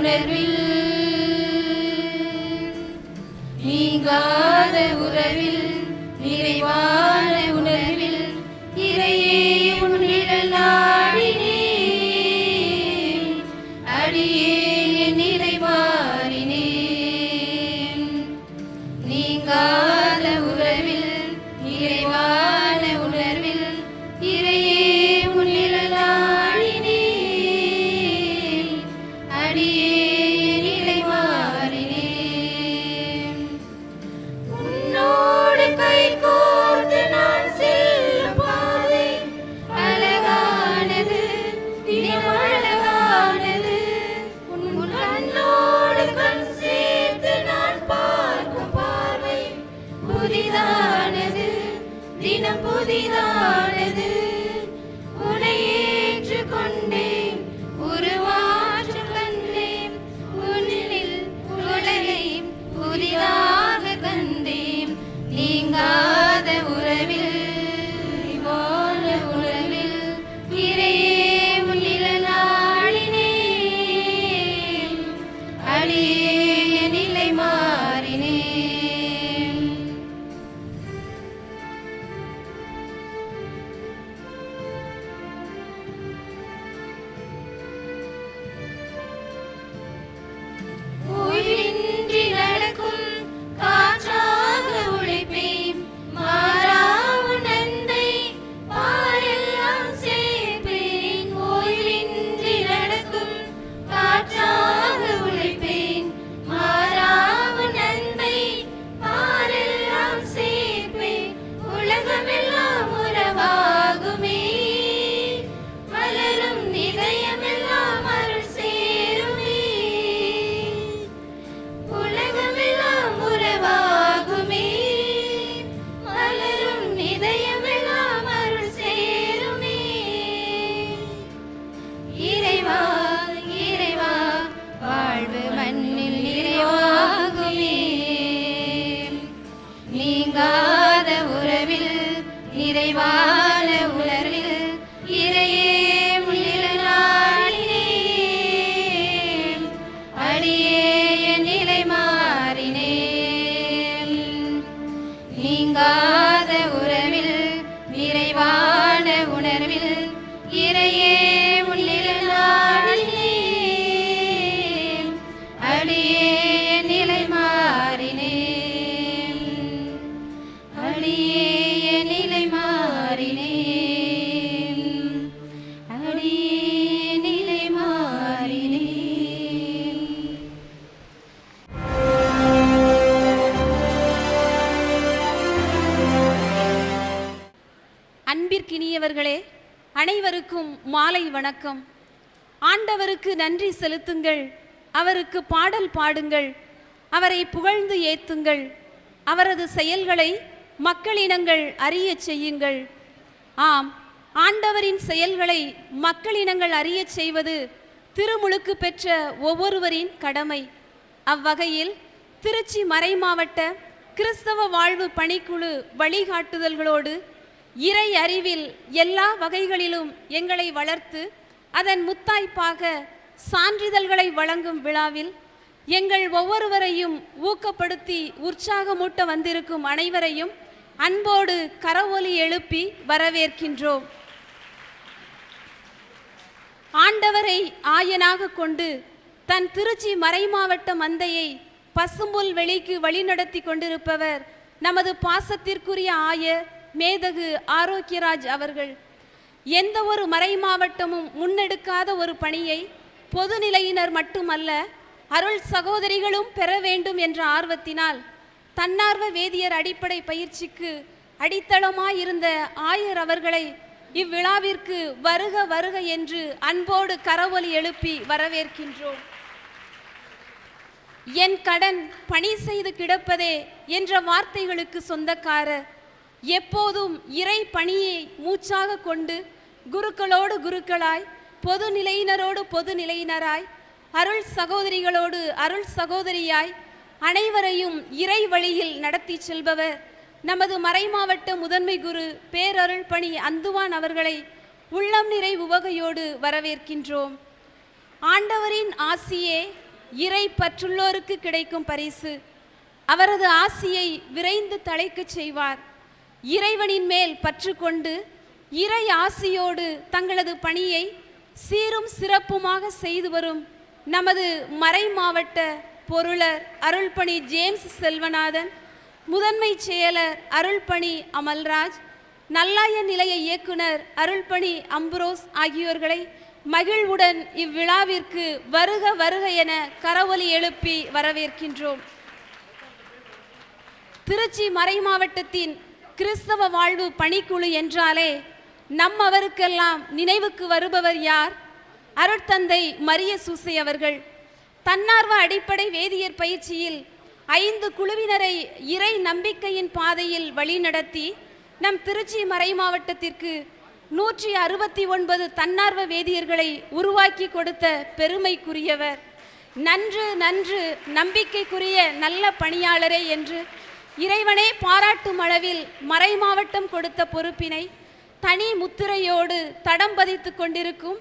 உணர்வில் நீங்காத உறவில் நிறைவான உணர்வில் இறையே உன் நிழல் நாடினேன் அடியே என் நிலை மாறினேன் நீங்காத உறவில் நிறைவான உணர்வில் இறையே உன் நிழல் நாடினேன் அடியே என் நிலை மாறினேன் உன்னோடு கை கோர்த்து நான் செல்லும் பாதை அழகானது தினம் அழகானது உன் கண்ணோடு கண் சேர்த்து நான் பார்க்கும் பார்வை புதிதானது தினம் புதிதானது உன்னை ஏற்றுக்கொண்டேன் உருவாற்று கண்டேன் உன்னில் உலகை புதிதாக கண்டேன் நீங்காத உறவில் நிறைவான உறவில் இறையே உன் நிழல் நாடினேன் அடியே என் நிலை மாறினேன் ஓய்வின்றி நடக்கும் காற்றாக உழைப்பேன் மாறா உன் அன்பை பாரெல்லாம் சேர்ப்பேன் ஓய்வின்றி நடக்கும் காற்றாக உழைப்பேன் மாறா உன் அன்பை பாரெல்லாம் சேர்ப்பேன் உலகமெல்லாம் உறவாகுமே மலரும் இதயமெல்லாம் அருள் சேருமே உலகமெல்லாம் உறவாகுமே மலரும் இதயமெல்லாம் அருள் சேருமே இறைவா இறைவா வாழ்வு மண்ணில் நிறைவாகுமே நீங்காத உறவில் நிறைவான உணர்வில் இறையே உன் நிழல் நாடினேன் அடியே என் நிலை மாறினேன் நீங்காத உறவில் நிறைவான உணர்வில் இறையே உன் நிழல் நாடினேன் அடியே என் நிலை மாறினேன் அடியே என் நிலை மாறினேன் அடியே என் நிலை மாறினேன் அன்பிற்கினியவர்களே, அனைவருக்கும் மாலை வணக்கம். ஆண்டவருக்கு நன்றி செலுத்துங்கள், அவருக்கு பாடல் பாடுங்கள், அவரை புகழ்ந்து ஏத்துங்கள், அவரது செயல்களை மக்களினங்கள் அறியச் செய்யுங்கள். ஆம், ஆண்டவரின் செயல்களை மக்களினங்கள் அறியச் செய்வது திருமுழுக்கு பெற்ற ஒவ்வொருவரின் கடமை. அவ்வகையில் திருச்சி மறைமாவட்ட கிறிஸ்தவ வாழ்வு பணிக்குழு வழிகாட்டுதல்களோடு இறை அறிவில் எல்லா வகைகளிலும் எங்களை வளர்த்து அதன் முத்தாய்ப்பாக சான்றிதழ்களை வழங்கும் விழாவில் எங்கள் ஒவ்வொருவரையும் ஊக்கப்படுத்தி உற்சாகமூட்ட வந்திருக்கும் அனைவரையும் அன்போடு கரவொலி எழுப்பி வரவேற்கின்றோம். ஆண்டவரை ஆயனாக கொண்டு தன் திருச்சி மறைமாவட்ட மந்தையை பசும்புல் வெளிக்கு வழிநடத்தி கொண்டிருப்பவர் நமது பாசத்திற்குரிய ஆயர் மேதகு ஆரோக்கியராஜ் அவர்கள். எந்த ஒரு மறைமாவட்டமும் முன்னெடுக்காத ஒரு பணியை பொதுநிலையினர் மட்டுமல்ல அருள் சகோதரிகளும் பெற வேண்டும் என்ற ஆர்வத்தினால் தன்னார்வ வேதியர் அடிப்படை பயிற்சிக்கு அடித்தளமாயிருந்த ஆயர் அவர்களை இவ்விழாவிற்கு வருக வருக என்று அன்போடு கரவொலி எழுப்பி வரவேற்கின்றோம். என் கடன் பணி செய்து கிடப்பதே என்ற வார்த்தைகளுக்கு சொந்தக்காரர், எப்போதும் இறை பணியை மூச்சாக கொண்டு குருக்களோடு குருக்களாய், பொதுநிலையினரோடு பொதுநிலையினராய், அருள் சகோதரிகளோடு அருள் சகோதரியாய் அனைவரையும் இறை வழியில் நடத்தி செல்பவர் நமது மறைமாவட்ட முதன்மை குரு பேரருள் பணி அந்துவான் அவர்களை உள்ளம் நிறை உவகையோடு வரவேற்கின்றோம். ஆண்டவரின் ஆசியே இறை பற்றுள்ளோருக்கு கிடைக்கும் பரிசு. அவரது ஆசியை விரைந்து தழைக்கச் செய்வார். இறைவனின் மேல் பற்று கொண்டு இறை ஆசியோடு தங்களது பணியை சீரும் சிறப்புமாக செய்து வரும் நமது மறை மாவட்ட பொருளர் அருள்பணி ஜேம்ஸ் செல்வநாதன், முதன்மை செயலர் அருள்பணி அமல்ராஜ், நல்லாய நிலைய இயக்குனர் அருள்பணி அம்புரோஸ் ஆகியோர்களை மகிழ்வுடன் இவ்விழாவிற்கு வருக வருக என கரவொலி எழுப்பி வரவேற்கின்றோம். திருச்சி மறை மாவட்டத்தின் கிறிஸ்தவ வாழ்வு பணிக்குழு என்றாலே நம்மவருக்கெல்லாம் நினைவுக்கு வருபவர் யார்? அருட்தந்தை மரிய சூசை அவர்கள். தன்னார்வ அடிப்படை வேதியியற் பயிற்சியில் 5 குழுவினரை இறை நம்பிக்கையின் பாதையில் வழிநடத்தி நம் திருச்சி மறை மாவட்டத்திற்கு 169 தன்னார்வ வேதியர்களை உருவாக்கி கொடுத்த பெருமைக்குரியவர். நன்று நன்று நம்பிக்கைக்குரிய நல்ல பணியாளரே என்று இறைவனே பாராட்டும் அளவில் மறை மாவட்டம் கொடுத்த பொறுப்பினை தனி முத்திரையோடு தடம் பதித்து கொண்டிருக்கும்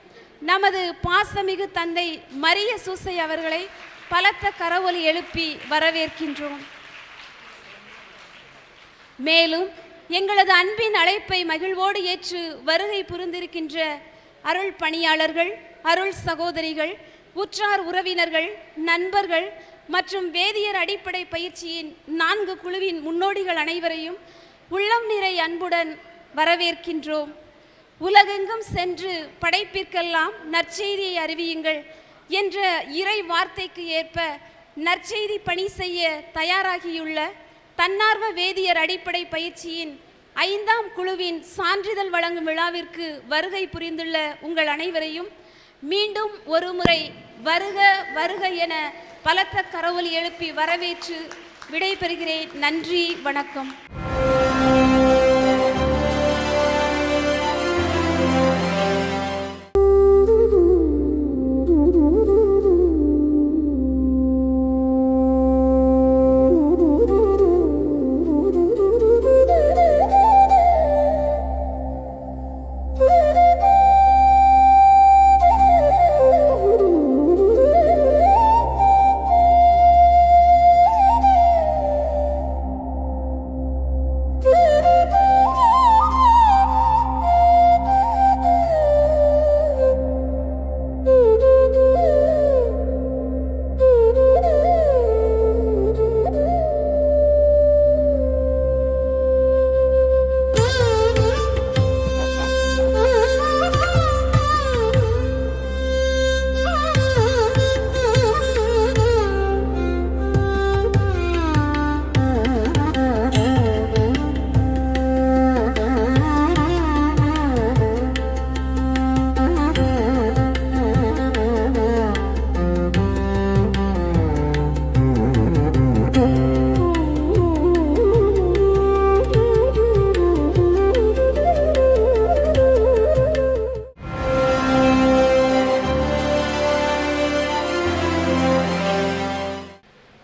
நமது பாசமிகு தந்தை மரிய சூசை அவர்களை பலத்த கரவொலி எழுப்பி வரவேற்கின்றோம். மேலும் எங்களது அன்பின் அழைப்பை மகிழ்வோடு ஏற்று வருகை புரிந்திருக்கின்ற அருள் பணியாளர்கள், அருள் சகோதரிகள், உற்றார் உறவினர்கள், நண்பர்கள் மற்றும் வேதியர் அடிப்படை பயிற்சியின் 4 குழுவின் முன்னோடிகள் அனைவரையும் உள்ளம் நிறை அன்புடன் வரவேற்கின்றோம். உலகெங்கும் சென்று படைப்பிற்கெல்லாம் நற்செய்தியை அறிவியுங்கள் என்ற இறை வார்த்தைக்கு ஏற்ப நற்செய்தி பணி செய்ய தயாராகியுள்ள தன்னார்வ வேதியர் அடிப்படை பயிற்சியின் 5ஆம் குழுவின் சான்றிதழ் வழங்கும் விழாவிற்கு வருகை புரிந்துள்ள உங்கள் அனைவரையும் மீண்டும் ஒரு முறை வருக வருக என பலத்த கரவொலி எழுப்பி வரவேற்று விடைபெறுகிறேன். நன்றி, வணக்கம்.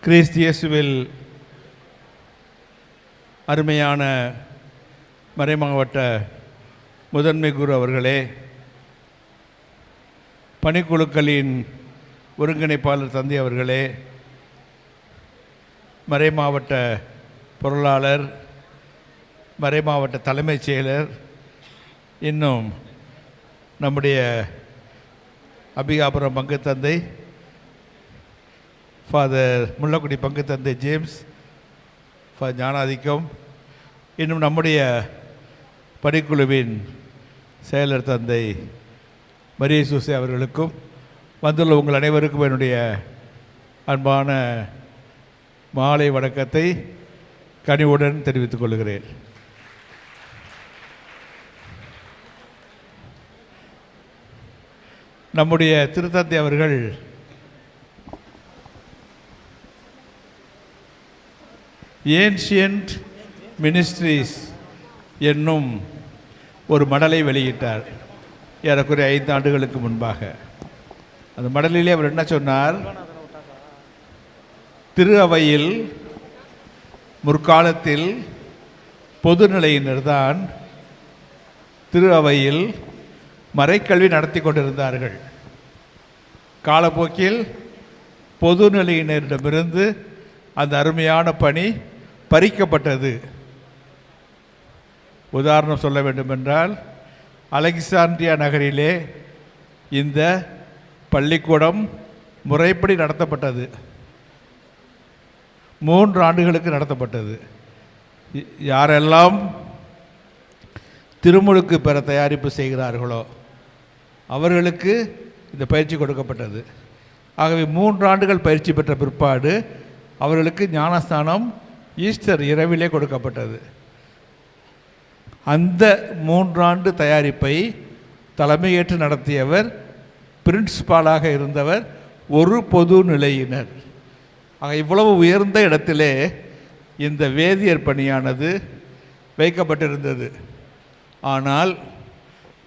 கிறிஸ்து இயேசுவில் அருமையான மறைமாவட்ட முதன்மை குரு அவர்களே, பணிக்குழுக்களின் ஒருங்கிணைப்பாளர் தந்தை அவர்களே, மறைமாவட்ட பொருளாளர், மறைமாவட்ட தலைமைச் செயலர், இன்னும் நம்முடைய அபிகாபுரம் பங்கு தந்தை ஃபாதர் முள்ளக்குடி பங்கு தந்தை ஜேம்ஸ், ஃபாதர் ஞானாதிக்கம், இன்னும் நம்முடைய பணிக்குழுவின் செயலர் தந்தை மரிய சூசை அவர்களுக்கும் வந்துள்ள உங்கள் அனைவருக்கும் என்னுடைய அன்பான மாலை வணக்கத்தை கனிவுடன் தெரிவித்துக் கொள்கிறேன். நம்முடைய திருத்தந்தை அவர்கள் ஏன்ஷியன்ட் மினிஸ்ட்ரிஸ் என்னும் ஒரு மடலை வெளியிட்டார் ஏறக்குறைய 5 ஆண்டுகளுக்கு முன்பாக. அந்த மடலிலே அவர் என்ன சொன்னார்? திரு அவையில் முற்காலத்தில் பொதுநிலையினர்தான் திரு அவையில் மறைக்கல்வி நடத்தி கொண்டிருந்தார்கள். காலப்போக்கில் பொதுநிலையினரிடமிருந்து அந்த அருமையான பணி பறிக்கப்பட்டது. உதாரணம் சொல்ல வேண்டுமென்றால், அலெக்சாண்ட்ரியா நகரிலே இந்த பள்ளிக்கூடம் முறைப்படி நடத்தப்பட்டது. 3 ஆண்டுகளுக்கு நடத்தப்பட்டது. யாரெல்லாம் திருமுழுக்கு பெற தயாரிப்பு செய்கிறார்களோ அவர்களுக்கு இந்த பயிற்சி கொடுக்கப்பட்டது. ஆகவே 3 ஆண்டுகள் பயிற்சி பெற்ற பிற்பாடு அவர்களுக்கு ஞானஸ்தானம் ஈஸ்டர் இரவிலே கொடுக்கப்பட்டது. அந்த 3 ஆண்டு தயாரிப்பை தலைமையேற்று நடத்தியவர், பிரின்சிபாலாக இருந்தவர் ஒரு பொது நிலையினர். ஆக இவ்வளவு உயர்ந்த இடத்திலே இந்த வேதியர் பணியானது வைக்கப்பட்டிருந்தது. ஆனால்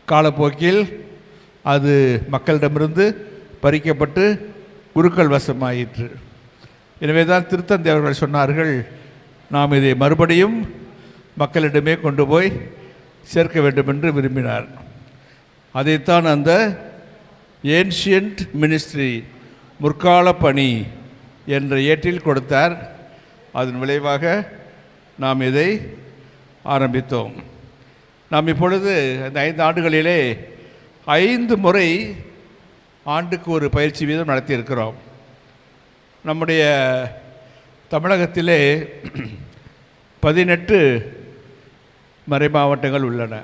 காலப்போக்கில் அது மக்களிடமிருந்து பறிக்கப்பட்டு குருக்கள் வசமாயிற்று. எனவே தான் திருத்தந்தை அவர்கள் சொன்னார்கள், நாம் இதை மறுபடியும் மக்களிடமே கொண்டு போய் சேர்க்க வேண்டும் என்று விரும்பினார். அதைத்தான் அந்த ஏன்ஷியன்ட் மினிஸ்ட்ரி, முற்கால பணி என்ற ஏட்டில் கொடுத்தார். அதன் விளைவாக நாம் இதை ஆரம்பித்தோம். நாம் இப்பொழுது இந்த 5 ஆண்டுகளிலே 5 முறை ஆண்டுக்கு ஒரு பயிற்சி வீதம் நடத்தியிருக்கிறோம். நம்முடைய தமிழகத்திலே 18 மறை மாவட்டங்கள் உள்ளன.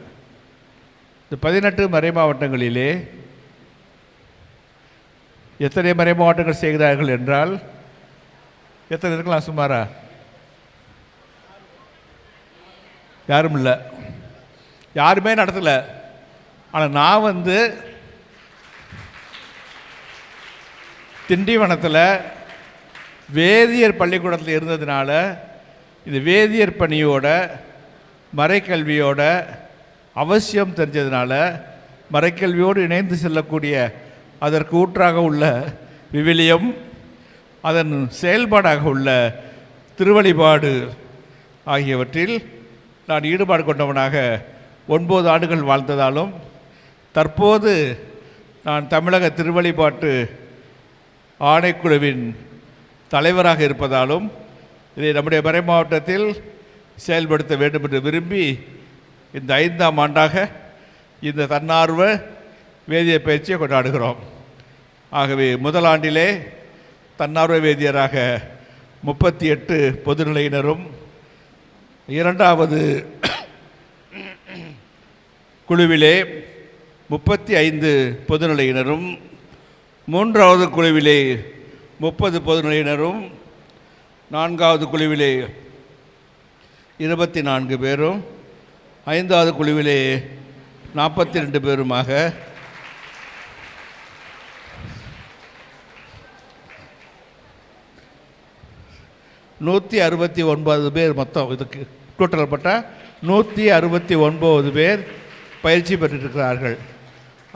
இந்த 18 மறை மாவட்டங்களிலே எத்தனை மறை மாவட்டங்கள் செய்கிறார்கள் என்றால் எத்தனை இருக்கலாம்? சுமாரா யாரும் இல்லை, யாருமே நடத்தலை. ஆனால் நான் திண்டிவனத்தில் வேதியர் பள்ளிக்கூடத்தில் இருந்ததுனால இந்த வேதியர் பணியோட மறைக்கல்வியோட அவசியம் தெரிஞ்சதுனால மறைக்கல்வியோடு இணைந்து செல்லக்கூடிய அதற்கு ஊற்றாக உள்ள விவிலியம், அதன் செயல்பாடாக உள்ள திருவழிபாடு ஆகியவற்றில் நான் ஈடுபாடு கொண்டவனாக 9 ஆண்டுகள் வாழ்ந்ததாலும், தற்போது நான் தமிழக திருவழிபாட்டு ஆணைக்குழுவின் தலைவராக இருப்பதாலும் இதை நம்முடைய மறை மாவட்டத்தில் செயல்படுத்த வேண்டும் என்று விரும்பி இந்த 5ஆம் ஆண்டாக இந்த தன்னார்வ வேதிய பயிற்சியை கொண்டாடுகிறோம். ஆகவே முதல் ஆண்டிலே தன்னார்வ வேதியராக 38 பொதுநிலையினரும், 2வது குழுவிலே 35 பொதுநிலையினரும், 3வது குழுவிலே 30 பொதுநிலையினரும், 4வது குழுவிலே 24 பேரும், 5வது குழுவிலே 42 பேருமாக 169 பேர் மொத்தம். இதுக்கு டோட்டல் பட்டால் 169 பேர் பயிற்சி பெற்றிருக்கிறார்கள்.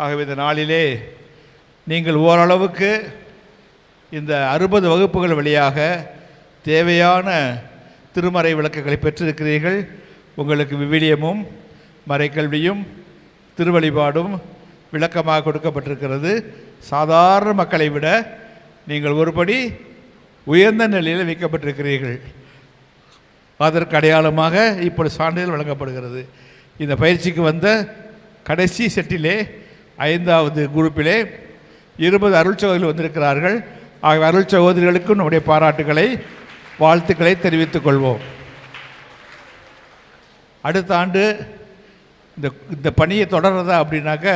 ஆகவே இந்த நாளிலே நீங்கள் ஓரளவுக்கு இந்த 60 வகுப்புகள் வழியாக தேவையான திருமறை விளக்குகளை பெற்றிருக்கிறீர்கள். உங்களுக்கு விவிலியமும் மறைக்கல்வியும் திருவழிபாடும் விளக்கமாக கொடுக்கப்பட்டிருக்கிறது. சாதாரண மக்களை விட நீங்கள் ஒருபடி உயர்ந்த நிலையில் வைக்கப்பட்டிருக்கிறீர்கள். அதற்கு அடையாளமாக இப்பொழுது சான்றிதழ் வழங்கப்படுகிறது. இந்த பயிற்சிக்கு வந்த கடைசி செட்டிலே 5வது குரூப்பிலே 20 அருள் சகோதரிகள் வந்திருக்கிறார்கள். ஆகவே அருள் சகோதரிகளுக்கும் நம்முடைய பாராட்டுகளை, வாழ்த்துக்களை தெரிவித்துக் கொள்வோம். அடுத்த ஆண்டு இந்த பணியை தொடர்றதா அப்படின்னாக்க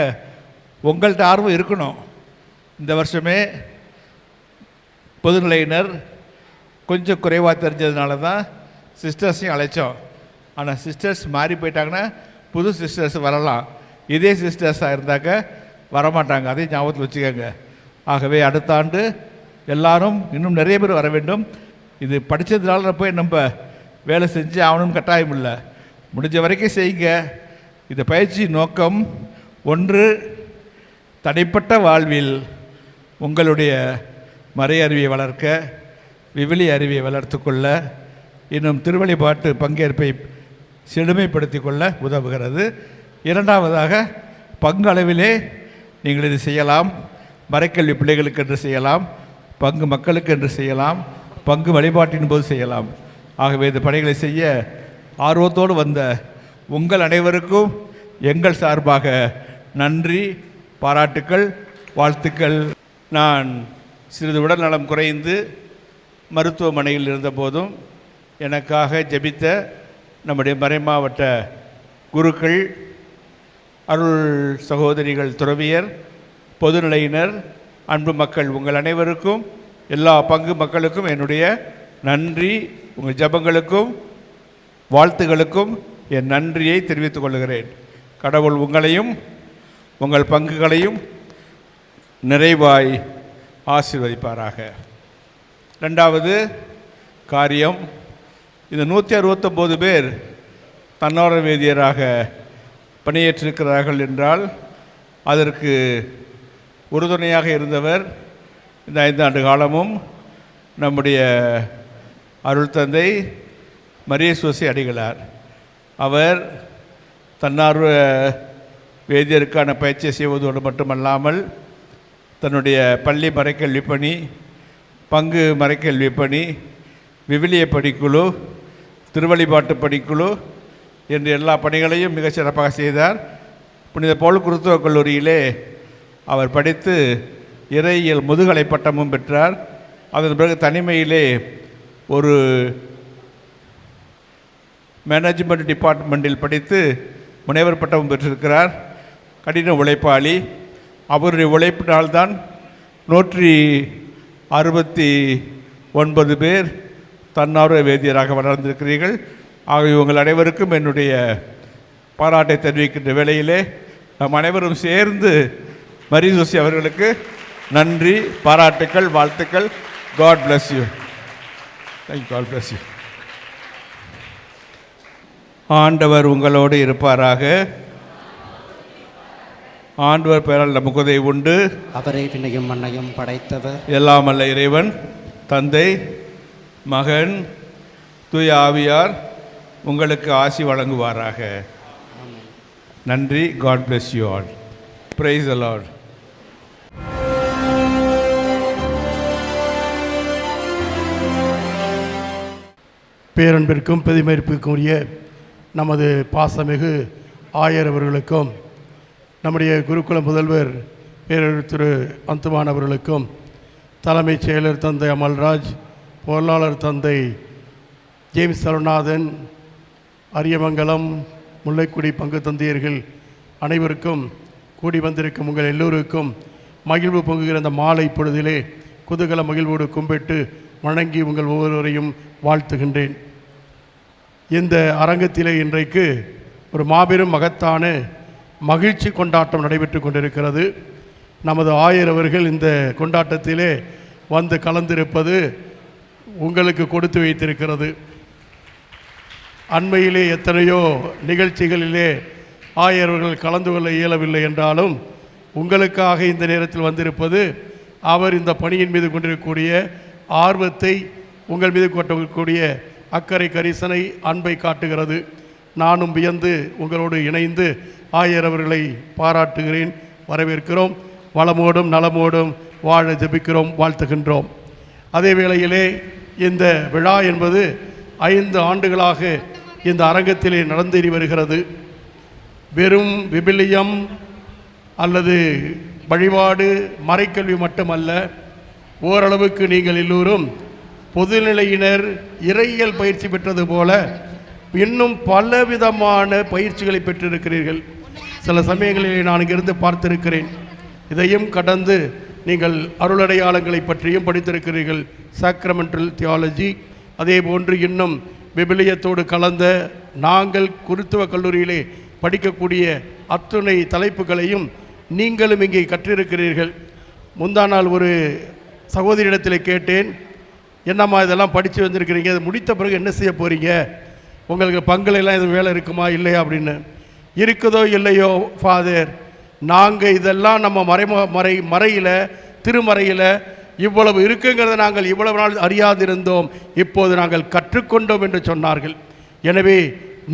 உங்கள்கிட்ட ஆர்வம் இருக்கணும். இந்த வருஷமே பொதுநிலையினர் கொஞ்சம் குறைவாக தெரிஞ்சதுனால தான் சிஸ்டர்ஸையும் அழைச்சோம். ஆனால் சிஸ்டர்ஸ் மாறி போயிட்டாங்கன்னா புது சிஸ்டர்ஸ் வரலாம். இதே சிஸ்டர்ஸாக இருந்தாக்க வரமாட்டாங்க. அதையும் ஞாபகத்தில் வச்சுக்கோங்க. ஆகவே அடுத்த ஆண்டு எல்லாரும் இன்னும் நிறைய பேர் வர வேண்டும். இது படித்ததுனால போய் நம்ம வேலை செஞ்சு ஆகணும்னு கட்டாயம் இல்லை. முடிஞ்ச வரைக்கும் செய்யுங்க. இந்த பயிற்சி நோக்கம், ஒன்று, தனிப்பட்ட வாழ்வில் உங்களுடைய மறை அறிவியை வளர்க்க, விவிலிய அறிவியை வளர்த்து கொள்ள, இன்னும் திருவழிபாட்டு பங்கேற்பை செழுமைப்படுத்தி கொள்ள உதவுகிறது. 2வதாக பங்களவிலே நீங்கள் இது செய்யலாம். மறைக்கல்வி பிள்ளைகளுக்கு என்று செய்யலாம், பங்கு மக்களுக்கு என்று செய்யலாம், பங்கு வழிபாட்டின் போது செய்யலாம். ஆகவே இந்த பணிகளை செய்ய ஆர்வத்தோடு வந்த உங்கள் அனைவருக்கும் எங்கள் சார்பாக நன்றி, பாராட்டுக்கள், வாழ்த்துக்கள். நான் சிறிது உடல் நலம் குறைந்து மருத்துவமனையில் இருந்தபோதும் எனக்காக ஜெபித்த நம்முடைய மறைமாவட்ட குருக்கள், அருள் சகோதரிகள், துறவியர், பொதுநிலையினர், அன்பு மக்கள், உங்கள் அனைவருக்கும், எல்லா பங்கு மக்களுக்கும் என்னுடைய நன்றி. உங்கள் ஜெபங்களுக்கும் வாழ்த்துகளுக்கும் என் நன்றியை தெரிவித்துக் கொள்கிறேன். கடவுள் உங்களையும் உங்கள் பங்குகளையும் நிறைவாய் ஆசீர்வதிப்பாராக. ரெண்டாவது காரியம், இந்த 169 பேர் தன்னார்வ வேதியராக பணியேற்றிருக்கிறார்கள் என்றால் அதற்கு உறுதுணையாக இருந்தவர் இந்த 5 ஆண்டு காலமும் நம்முடைய அருள் தந்தை மரியசோசி அடிகளார். அவர் தன்னார்வ வேதியருக்கான பயிற்சியை செய்வதோடு மட்டுமல்லாமல் தன்னுடைய பள்ளி மறைக்கல்வி பணி, பங்கு மறைக்கல்வி பணி, விவிலிய பணிக்குழு, திருவழிபாட்டு பணிக்குழு என்று எல்லா பணிகளையும் மிகச் சிறப்பாக செய்தார். புனித பவுல் கிறிஸ்துவ கல்லூரியிலே அவர் படித்து இறையியல் முதுகலை பட்டமும் பெற்றார். அதன் பிறகு தனிமையிலே ஒரு மேனேஜ்மெண்ட் டிபார்ட்மெண்ட்டில் படித்து முனைவர் பட்டமும் பெற்றிருக்கிறார். கடின உழைப்பாளி. அவருடைய உழைப்பினால்தான் 169 பேர் தன்னார்வ வேதியராக வளர்ந்திருக்கிறீர்கள். ஆகவே உங்கள் அனைவருக்கும் என்னுடைய பாராட்டை தெரிவிக்கின்ற வேளையிலே நாம் அனைவரும் சேர்ந்து மரியசோசி அவர்களுக்கு நன்றி, பாராட்டுக்கள், வாழ்த்துக்கள். God bless you. Thank you. God bless you. ஆண்டவர் உங்களோடு இருப்பாராக. ஆண்டவர் பெயரால் நமக்கு உதவி உண்டு. அவரை விண்ணையும் மண்ணையும் படைத்தவர் எல்லாம் அல்ல இறைவன் தந்தை, மகன், தூய ஆவியார் உங்களுக்கு ஆசி வழங்குவாராக. நன்றி. God bless you all. Praise the Lord. பேரன்பிற்கும் பெருமைப்பிற்கும் உரிய நமது பாசமிகு ஆயர் அவர்களுக்கும், நம்முடைய குருகுல முதல்வர் பேரறிஞர் திரு அந்துமான் அவர்களுக்கும், தலைமைச் செயலர் தந்தை அமல்ராஜ், பொருளாளர் தந்தை ஜேம்ஸ் சரநாதன், அரியமங்கலம், முல்லைக்குடி பங்கு தந்தையர்கள் அனைவருக்கும், கூடி வந்திருக்கும் உங்கள் எல்லோருக்கும் மகிழ்வு பொங்குகிற அந்த மாலை பொழுதிலே குதூகல மகிழ்வோடு கும்பிட்டு வணங்கி உங்கள் ஒவ்வொருவரையும் வாழ்த்துகின்றேன். இந்த அரங்கத்திலே இன்றைக்கு ஒரு மாபெரும் மகத்தான மகிழ்ச்சி கொண்டாட்டம் நடைபெற்று கொண்டிருக்கிறது. நமது ஆயர் அவர்கள் இந்த கொண்டாட்டத்திலே வந்து கலந்திருப்பது உங்களுக்கு கொடுத்து வைத்திருக்கிறது. அண்மையிலே எத்தனையோ நிகழ்ச்சிகளிலே ஆயர்கள் கலந்து கொள்ள இயலவில்லை என்றாலும் உங்களுக்காக இந்த நேரத்தில் வந்திருப்பது அவர் இந்த பணியின் மீது கொண்டிருக்கக்கூடிய ஆர்வத்தை, உங்கள் மீது கொண்டிருக்கக்கூடிய அக்கறை, கரிசனை, அன்பை காட்டுகிறது. நானும் வியந்து உங்களோடு இணைந்து ஆயர் அவர்களை பாராட்டுகிறேன், வரவேற்கிறோம். வளமோடும் நலமோடும் வாழ ஜெபிக்கிறோம், வாழ்த்துகின்றோம். அதே வேளையிலே இந்த விழா என்பது 5 ஆண்டுகளாக இந்த அரங்கத்திலே நடந்தேறி வருகிறது. வெறும் விபிலியம் அல்லது வழிபாடு, மறைக்கல்வி மட்டுமல்ல, ஓரளவுக்கு நீங்கள் எல்லோரும் பொதுநிலையினர் இறையியல் பயிற்சி பெற்றது போல இன்னும் பலவிதமான பயிற்சிகளை பெற்றிருக்கிறீர்கள். சில சமயங்களில் நான் இங்கிருந்து பார்த்திருக்கிறேன். இதையும் கடந்து நீங்கள் அருளடையாளங்களை பற்றியும் படித்திருக்கிறீர்கள், சாக்ரமெண்டல் தியாலஜி. அதே போன்று இன்னும் விபிலியத்தோடு கலந்த நாங்கள் குருத்துவ கல்லூரியிலே படிக்கக்கூடிய அத்துணை தலைப்புகளையும் நீங்களும் இங்கே கற்றிருக்கிறீர்கள். முந்தா நாள் ஒரு சகோதரியிடத்தில் கேட்டேன், என்னம்மா இதெல்லாம் படித்து வந்திருக்கிறீங்க, அதை முடித்த பிறகு என்ன செய்ய போகிறீங்க, உங்களுக்கு பங்குலாம் எதுவும் வேலை இருக்குமா இல்லையா அப்படின்னு. இருக்குதோ இல்லையோ ஃபாதர், நாங்கள் இதெல்லாம் நம்ம மறையில் திருமறையில் இவ்வளவு இருக்குங்கிறத நாங்கள் இவ்வளவு நாள் அறியாதிருந்தோம், இப்போது நாங்கள் கற்றுக்கொண்டோம் என்று சொன்னார்கள். எனவே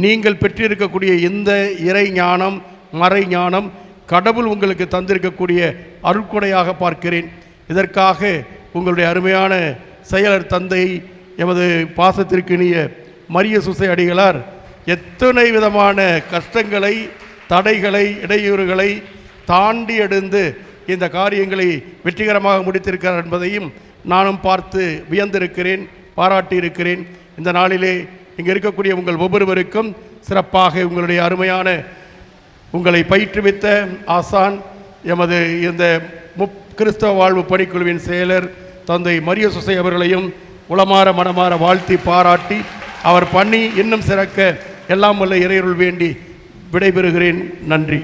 நீங்கள் பெற்றிருக்கக்கூடிய இந்த இறை ஞானம், மறை ஞானம் கடவுள் உங்களுக்கு தந்திருக்கக்கூடிய அருட்கொடையாக பார்க்கிறேன். இதற்காக உங்களுடைய அருமையான செயலர் தந்தை எமது பாசத்திற்கினிய மரிய சுசை அடிகளார் எத்தனை விதமான கஷ்டங்களை, தடைகளை, இடையூறுகளை தாண்டி எடுந்து இந்த காரியங்களை வெற்றிகரமாக முடித்திருக்கிறார் என்பதையும் நானும் பார்த்து வியந்திருக்கிறேன், பாராட்டியிருக்கிறேன். இந்த நாளிலே இங்கே இருக்கக்கூடிய உங்கள் ஒவ்வொருவருக்கும் சிறப்பாக உங்களுடைய அருமையான உங்களை பயிற்றுவித்த ஆசான் எமது இந்த கிறிஸ்தவ வாழ்வு பணிக்குழுவின் செயலர் தந்தை மரிய சுசை அவர்களையும் உளமாற மனமாற வாழ்த்தி பாராட்டி அவர் பணி இன்னும் சிறக்க எல்லாம் வல்ல இறையருள் வேண்டி விடைபெறுகிறேன். நன்றி.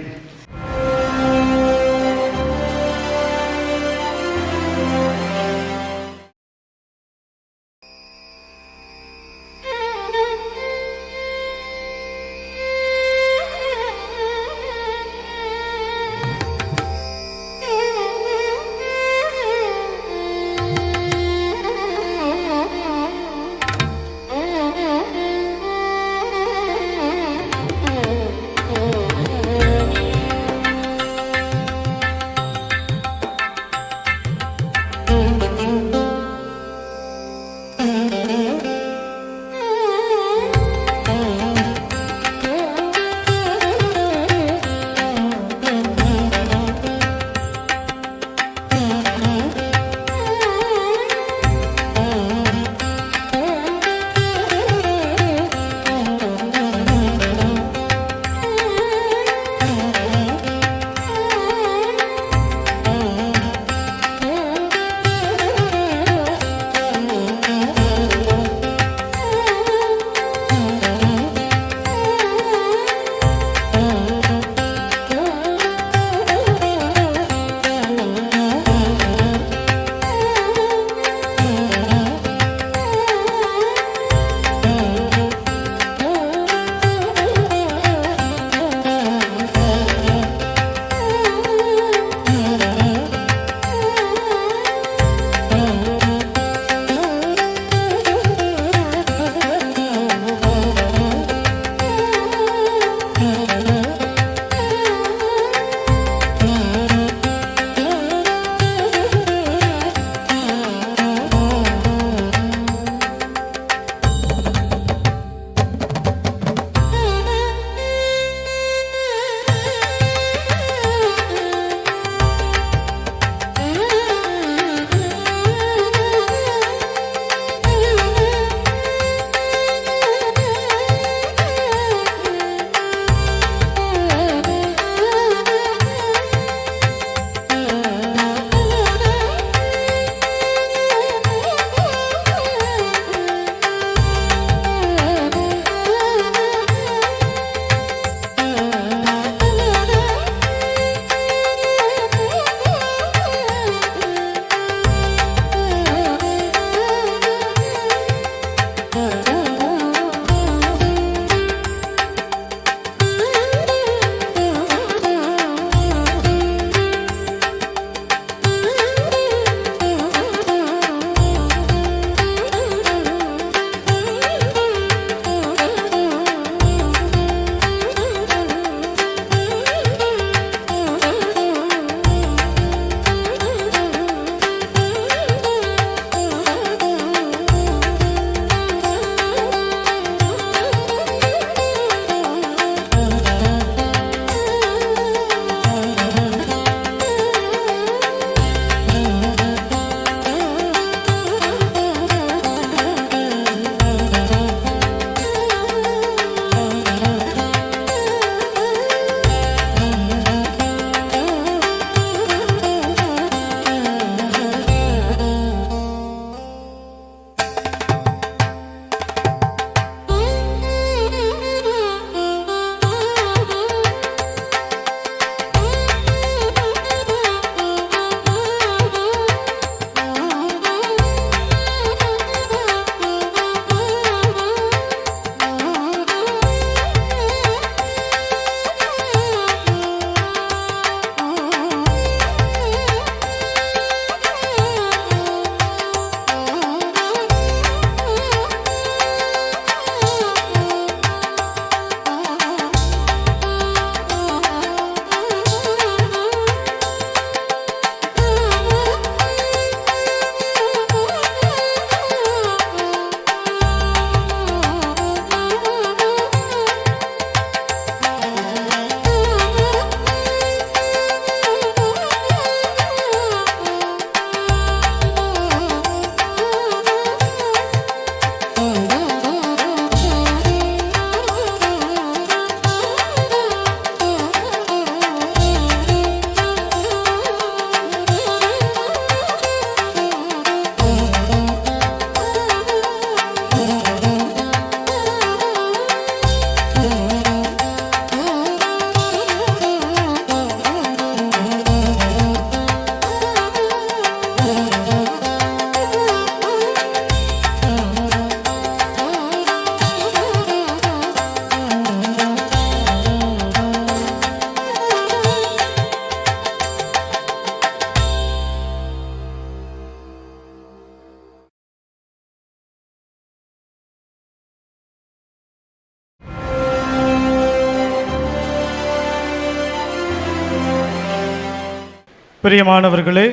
பிரியமானவர்களே,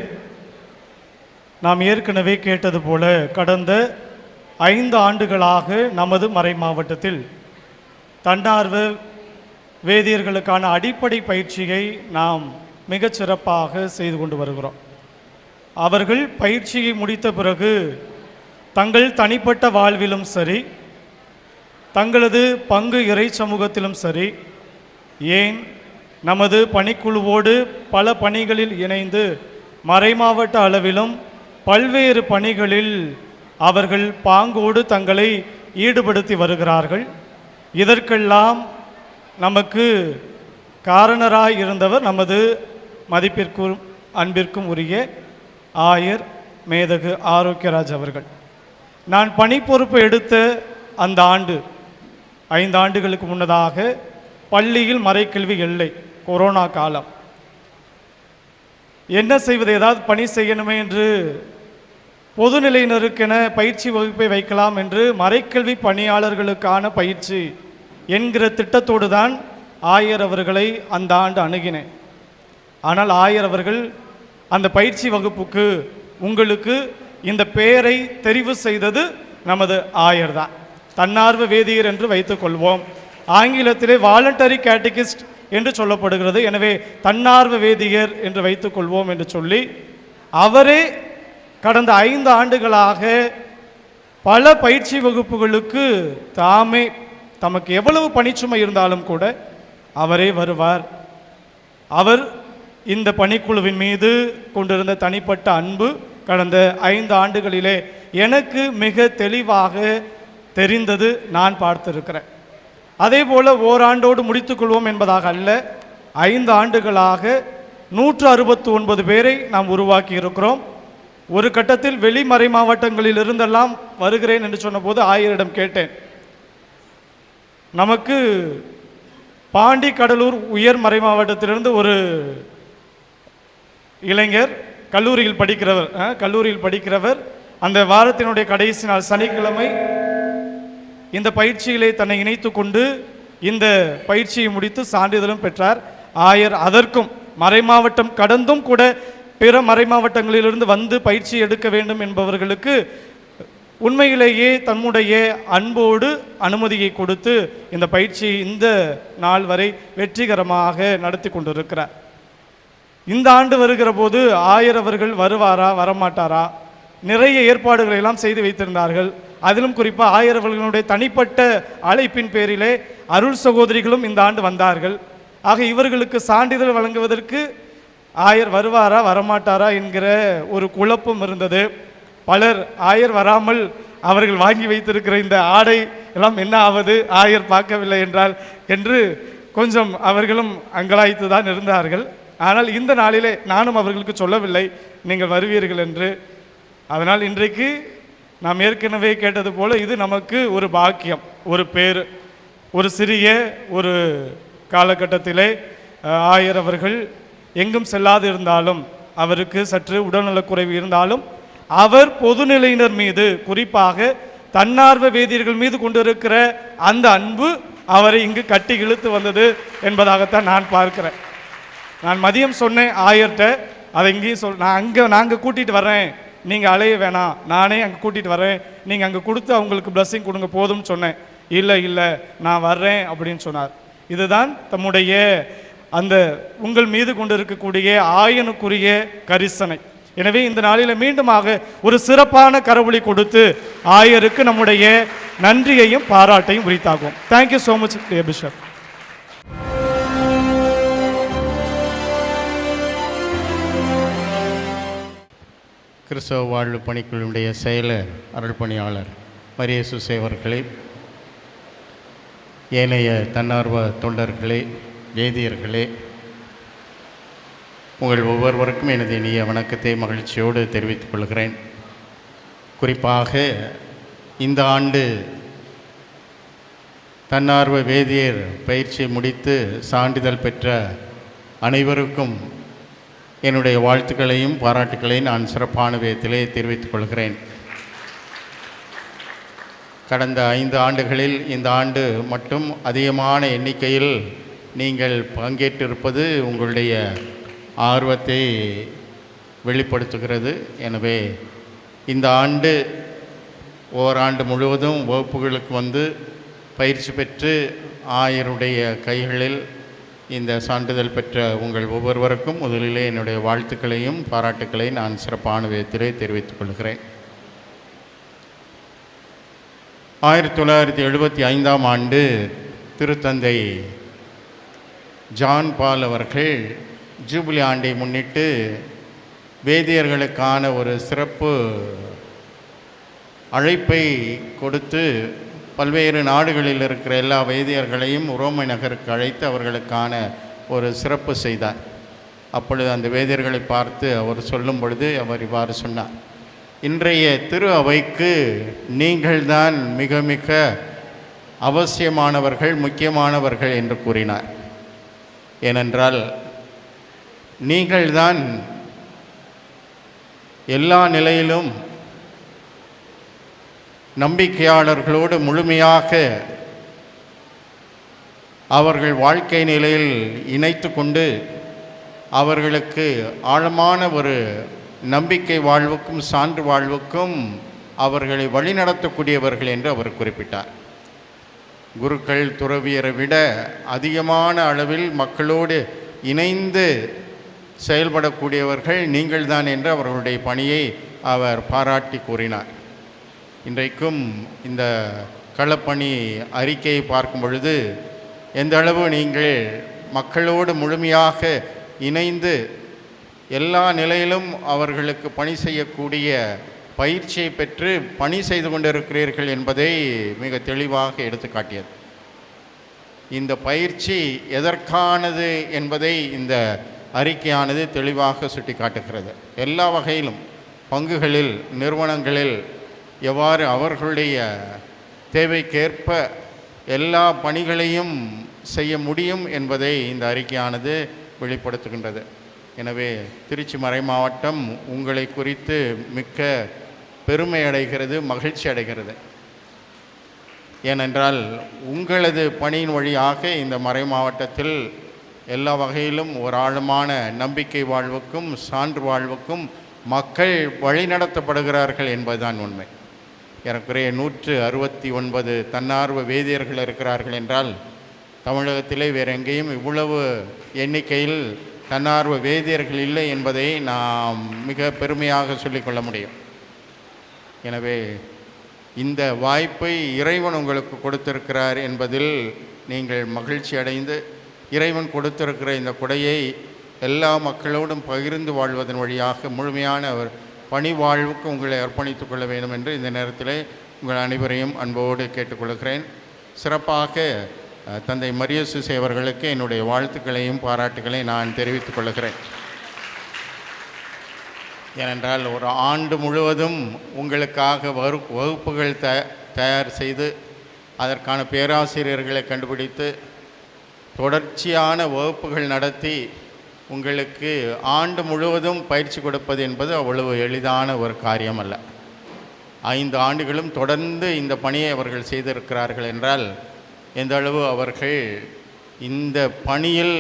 நாம் ஏற்கனவே கேட்டது போல கடந்த 5 ஆண்டுகளாக நமது மறை மாவட்டத்தில் தன்னார்வ வேதியர்களுக்கான அடிப்படை பயிற்சியை நாம் மிகச் சிறப்பாக செய்து கொண்டு வருகிறோம். அவர்கள் பயிற்சியை முடித்த பிறகு தங்கள் தனிப்பட்ட வாழ்விலும் சரி, தங்களது பங்கு இறை சமூகத்திலும் சரி, ஏன் நமது பணிக்குழுவோடு பல பணிகளில் இணைந்து மறைமாவட்ட அளவிலும் பல்வேறு பணிகளில் அவர்கள் பாங்கோடு தங்களை ஈடுபடுத்தி வருகிறார்கள். இதற்கெல்லாம் நமக்கு காரணராய் இருந்தவர் நமது மதிப்பிற்கும் அன்பிற்கும் உரிய ஆயர் மேதகு ஆரோக்கியராஜ் அவர்கள். நான் பணி பொறுப்பு எடுத்த அந்த ஆண்டு 5 ஆண்டுகளுக்கு முன்னதாக பள்ளியில் மறைக்கல்வி இல்லை, கொரோனா காலம். என்ன செய்வது, ஏதாவது பணி செய்யணுமே என்று பொதுநிலையினருக்கென பயிற்சி வகுப்பை வைக்கலாம் என்று மறைக்கல்வி பணியாளர்களுக்கான பயிற்சி என்கிற திட்டத்தோடு தான் ஆயர் அவர்களை அந்த ஆண்டு அணுகினேன். ஆனால் ஆயர் அவர்கள் அந்த பயிற்சி வகுப்புக்கு உங்களுக்கு இந்த பெயரை தெரிவு செய்தது நமது ஆயர் தான், தன்னார்வ வேதியர் என்று வைத்துக்கொள்வோம். ஆங்கிலத்திலே வாலண்டரி கேட்டகிஸ்ட் என்று சொல்லப்படுகிறது. எனவே தன்னார்வ வேதியர் என்று வைத்துக்கொள்வோம் என்று சொல்லி அவரே கடந்த 5 ஆண்டுகளாக பல பயிற்சி வகுப்புகளுக்கு தாமே தமக்கு எவ்வளவு பணிச்சுமை இருந்தாலும் கூட அவரே வருவார். அவர் இந்த பணிக்குழுவின் மீது கொண்டிருந்த தனிப்பட்ட அன்பு கடந்த 5 ஆண்டுகளிலே எனக்கு மிக தெளிவாக தெரிந்தது, நான் பார்த்திருக்கிறேன். அதே போல ஓராண்டோடு முடித்துக்கொள்வோம் என்பதாக அல்ல, 5 ஆண்டுகளாக 169 பேரை நாம் உருவாக்கி இருக்கிறோம். ஒரு கட்டத்தில் வெளிமறை மாவட்டங்களில் இருந்தெல்லாம் வருகிறேன் என்று சொன்னபோது ஆயரிடம் கேட்டேன், நமக்கு பாண்டி கடலூர் உயர் மறை மாவட்டத்திலிருந்து ஒரு இளைஞர் கல்லூரியில் படிக்கிறவர் அந்த வாரத்தினுடைய கடைசி நாள் சனிக்கிழமை இந்த பயிற்சியிலே தன்னை இணைத்து கொண்டு இந்த பயிற்சியை முடித்து சான்றிதழும் பெற்றார். ஆயர் அதற்கும் மறை மாவட்டம் கடந்தும் கூட பிற மறை மாவட்டங்களிலிருந்து வந்து பயிற்சி எடுக்க வேண்டும் என்பவர்களுக்கு உண்மையிலேயே தன்னுடைய அன்போடு அனுமதியை கொடுத்து இந்த பயிற்சியை இந்த நாள் வரை வெற்றிகரமாக நடத்தி கொண்டிருக்கிறார். இந்த ஆண்டு வருகிற போது ஆயர் அவர்கள் வருவாரா வரமாட்டாரா, நிறைய ஏற்பாடுகளை எல்லாம் செய்து வைத்திருந்தார்கள். அதிலும் குறிப்பாக ஆயர் அவர்களுடைய தனிப்பட்ட அழைப்பின் பேரிலே அருள் சகோதரிகளும் இந்த ஆண்டு வந்தார்கள். ஆக இவர்களுக்கு சான்றிதழ் வழங்குவதற்கு ஆயர் வருவாரா வரமாட்டாரா என்கிற ஒரு குழப்பம் இருந்தது. பலர் ஆயர் வராமல் அவர்கள் வாங்கி வைத்திருக்கிற இந்த ஆடை எல்லாம் என்ன ஆவது, ஆயர் பார்க்கவில்லை என்றால் என்று கொஞ்சம் அவர்களும் அங்கலாய்த்து தான் இருந்தார்கள். ஆனால் இந்த நாளிலே நானும் அவர்களுக்கு சொல்லவில்லை நீங்கள் வருவீர்கள் என்று. அதனால் இன்றைக்கு நாம் ஏற்கனவே கேட்டது போல இது நமக்கு ஒரு பாக்கியம், ஒரு பேர். ஒரு சிறிய ஒரு காலகட்டத்திலே ஆயர் அவர்கள் எங்கும் செல்லாது இருந்தாலும், அவருக்கு சற்று உடல்நலக்குறைவு இருந்தாலும், அவர் பொதுநிலையினர் மீது குறிப்பாக தன்னார்வ வேதியர்கள் மீது கொண்டிருக்கிற அந்த அன்பு அவரை இங்கு கட்டி இழுத்து வந்தது என்பதாகத்தான் நான் பார்க்கிறேன். நான் மதியம் சொன்னேன் ஆயர்கிட்ட, அதை இங்கேயும் நாங்கள் கூட்டிகிட்டு வரேன், நீங்கள் அலைய வேணாம், நானே அங்கே கூட்டிகிட்டு வரேன், நீங்கள் அங்கே கொடுத்து அவங்களுக்கு பிளஸ்ஸிங் கொடுங்க போதும்னு சொன்னேன். இல்லை நான் வர்றேன் அப்படின்னு சொன்னார். இதுதான் தம்முடைய அந்த உங்கள் மீது கொண்டு இருக்கக்கூடிய ஆயனுக்குரிய கரிசனை. எனவே இந்த நாளில் மீண்டுமாக ஒரு சிறப்பான கரவொலி கொடுத்து ஆயருக்கு நம்முடைய நன்றியையும் பாராட்டையும் உரித்தாகும். Thank you so much dear bishop. கிறிஸ்தவ வாழ்வு பணிக்குழுவுடைய செயலர் அருள் பணியாளர் மரியேசு சேவர்களே, ஏனைய தன்னார்வ தொண்டர்களே, வேதியர்களே, உங்கள் ஒவ்வொருவருக்கும் எனது இனிய வணக்கத்தை மகிழ்ச்சியோடு தெரிவித்துக் கொள்கிறேன். குறிப்பாக இந்த ஆண்டு தன்னார்வ வேதியர் பயிற்சி முடித்து சான்றிதழ் பெற்ற அனைவருக்கும் என்னுடைய வாழ்த்துக்களையும் பாராட்டுக்களையும் நான் சிறப்பான விதத்திலே தெரிவித்துக் கொள்கிறேன். கடந்த 5 ஆண்டுகளில் இந்த ஆண்டு மட்டும் அதிகமான எண்ணிக்கையில் நீங்கள் பங்கேற்றிருப்பது உங்களுடைய ஆர்வத்தை வெளிப்படுத்துகிறது. எனவே இந்த ஆண்டு ஓராண்டு முழுவதும் வகுப்புகளுக்கு வந்து பயிற்சி பெற்று ஆயருடைய கைகளில் இந்த சான்றிதழ் பெற்ற உங்கள் ஒவ்வொருவருக்கும் முதலிலே என்னுடைய வாழ்த்துக்களையும் பாராட்டுக்களையும் நான் சிறப்பான விதத்திலே தெரிவித்துக் கொள்கிறேன். 1975ஆம் ஆண்டு திருத்தந்தை ஜான் பால் அவர்கள் ஜூபிலி ஆண்டை முன்னிட்டு வேதியர்களுக்கான ஒரு சிறப்பு அழைப்பை கொடுத்து பல்வேறு நாடுகளில் இருக்கிற எல்லா வேதியர்களையும் உரோமை நகருக்கு அழைத்து அவர்களுக்கான ஒரு சிறப்பு செய்தார். அப்பொழுது அந்த வேதியர்களை பார்த்து அவர் சொல்லும் பொழுது அவர் இவ்வாறு சொன்னார்: இன்றைய திரு அவைக்கு நீங்கள்தான் மிக மிக அவசியமானவர்கள், முக்கியமானவர்கள் என்று கூறினார். ஏனென்றால் நீங்கள்தான் எல்லா நிலையிலும் நம்பிக்கையாளர்களோடு முழுமையாக அவர்கள் வாழ்க்கை நிலையில் இணைத்து கொண்டு அவர்களுக்கு ஆழமான ஒரு நம்பிக்கை வாழ்வுக்கும் சான்று வாழ்வுக்கும் அவர்களை வழிநடத்தக்கூடியவர்கள் என்று அவர் குறிப்பிட்டார். குருக்கள் துறவியரை விட அதிகமான அளவில் மக்களோடு இணைந்து செயல்படக்கூடியவர்கள் நீங்கள்தான் என்று அவர்களுடைய பணியை அவர் பாராட்டி கூறினார். இன்றைக்கும் இந்த களப்பணி அறிக்கையை பார்க்கும் பொழுது எந்த அளவு நீங்கள் மக்களோடு முழுமையாக இணைந்து எல்லா நிலையிலும் அவர்களுக்கு பணி செய்யக்கூடிய பயிற்சியை பெற்று பணி செய்து கொண்டிருக்கிறீர்கள் என்பதை மிக தெளிவாக எடுத்து காட்டியது. இந்த பயிற்சி எதற்கானது என்பதை இந்த அறிக்கையானது தெளிவாக சுட்டி காட்டுகிறது. எல்லா வகையிலும் பங்குகளில் நிறுவனங்களில் எவ்வாறு அவர்களுடைய தேவைக்கேற்ப எல்லா பணிகளையும் செய்ய முடியும் என்பதை இந்த அறிக்கையானது வெளிப்படுத்துகின்றது. எனவே திருச்சி மறைமாவட்டம் உங்களை குறித்து மிக்க பெருமை அடைகிறது, மகிழ்ச்சி அடைகிறது. ஏனென்றால் உங்களது பணியின் வழியாக இந்த மறைமாவட்டத்தில் எல்லா வகையிலும் ஒரு ஆழமான நம்பிக்கை வாழ்வுக்கும் சான்று வாழ்வுக்கும் மக்கள் வழிநடத்தப்படுகிறார்கள் என்பதுதான் உண்மை. ஏறக்குறைய 169 தன்னார்வ வேதியர்கள் இருக்கிறார்கள் என்றால் தமிழகத்திலே வேறு எங்கேயும் இவ்வளவு எண்ணிக்கையில் தன்னார்வ வேதியர்கள் இல்லை என்பதை நாம் மிக பெருமையாக சொல்லிக்கொள்ள முடியும். எனவே இந்த வாய்ப்பை இறைவன் உங்களுக்கு கொடுத்திருக்கிறார் என்பதில் நீங்கள் மகிழ்ச்சி அடைந்து இறைவன் கொடுத்திருக்கிற இந்த கொடையை எல்லா மக்களோடும் பகிர்ந்து வாழ்வதன் வழியாக முழுமையான ஒரு பணி வாழ்வுக்கு உங்களை அர்ப்பணித்துக் கொள்ள வேண்டும் என்று இந்த நேரத்தில் உங்கள் அனைவரையும் அன்போடு கேட்டுக்கொள்கிறேன். சிறப்பாக தந்தை மரியசுசை அவர்களுக்கு என்னுடைய வாழ்த்துக்களையும் பாராட்டுகளையும் நான் தெரிவித்துக் கொள்கிறேன். ஏனென்றால் ஒரு ஆண்டு முழுவதும் உங்களுக்காக வகுப்புகள் தயார் செய்து அதற்கான பேராசிரியர்களை கண்டுபிடித்து தொடர்ச்சியான வகுப்புகள் நடத்தி உங்களுக்கு ஆண்டு முழுவதும் பயிற்சி கொடுப்பது என்பது அவ்வளவு எளிதான ஒரு காரியம் அல்ல. 5 ஆண்டுகளும் தொடர்ந்து இந்த பணியை அவர்கள் செய்திருக்கிறார்கள் என்றால் எந்த அளவு அவர்கள் இந்த பணியில்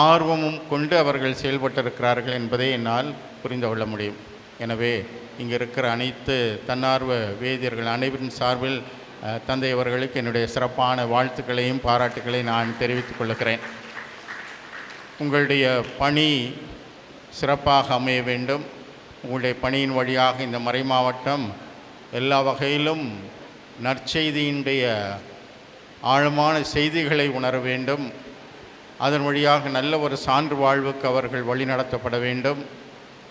ஆர்வமும் கொண்டு அவர்கள் செயல்பட்டிருக்கிறார்கள் என்பதை என்னால் புரிந்து கொள்ள முடியும். எனவே இங்கே இருக்கிற அனைத்து தன்னார்வ வேதியர்கள் அனைவரின் சார்பில் தந்தை அவர்களுக்கு என்னுடைய சிறப்பான வாழ்த்துக்களையும் பாராட்டுக்களையும் நான் தெரிவித்துக் கொள்கிறேன். உங்களுடைய பணி சிறப்பாக அமைய வேண்டும். உங்களுடைய பணியின் வழியாக இந்த மறைமாவட்டம் எல்லா வகையிலும் நற்செய்தியினுடைய ஆழமான செய்திகளை உணர வேண்டும். அதன் வழியாக நல்ல ஒரு சான்று வாழ்வுக்கு அவர்கள் வழிநடத்தப்பட வேண்டும்.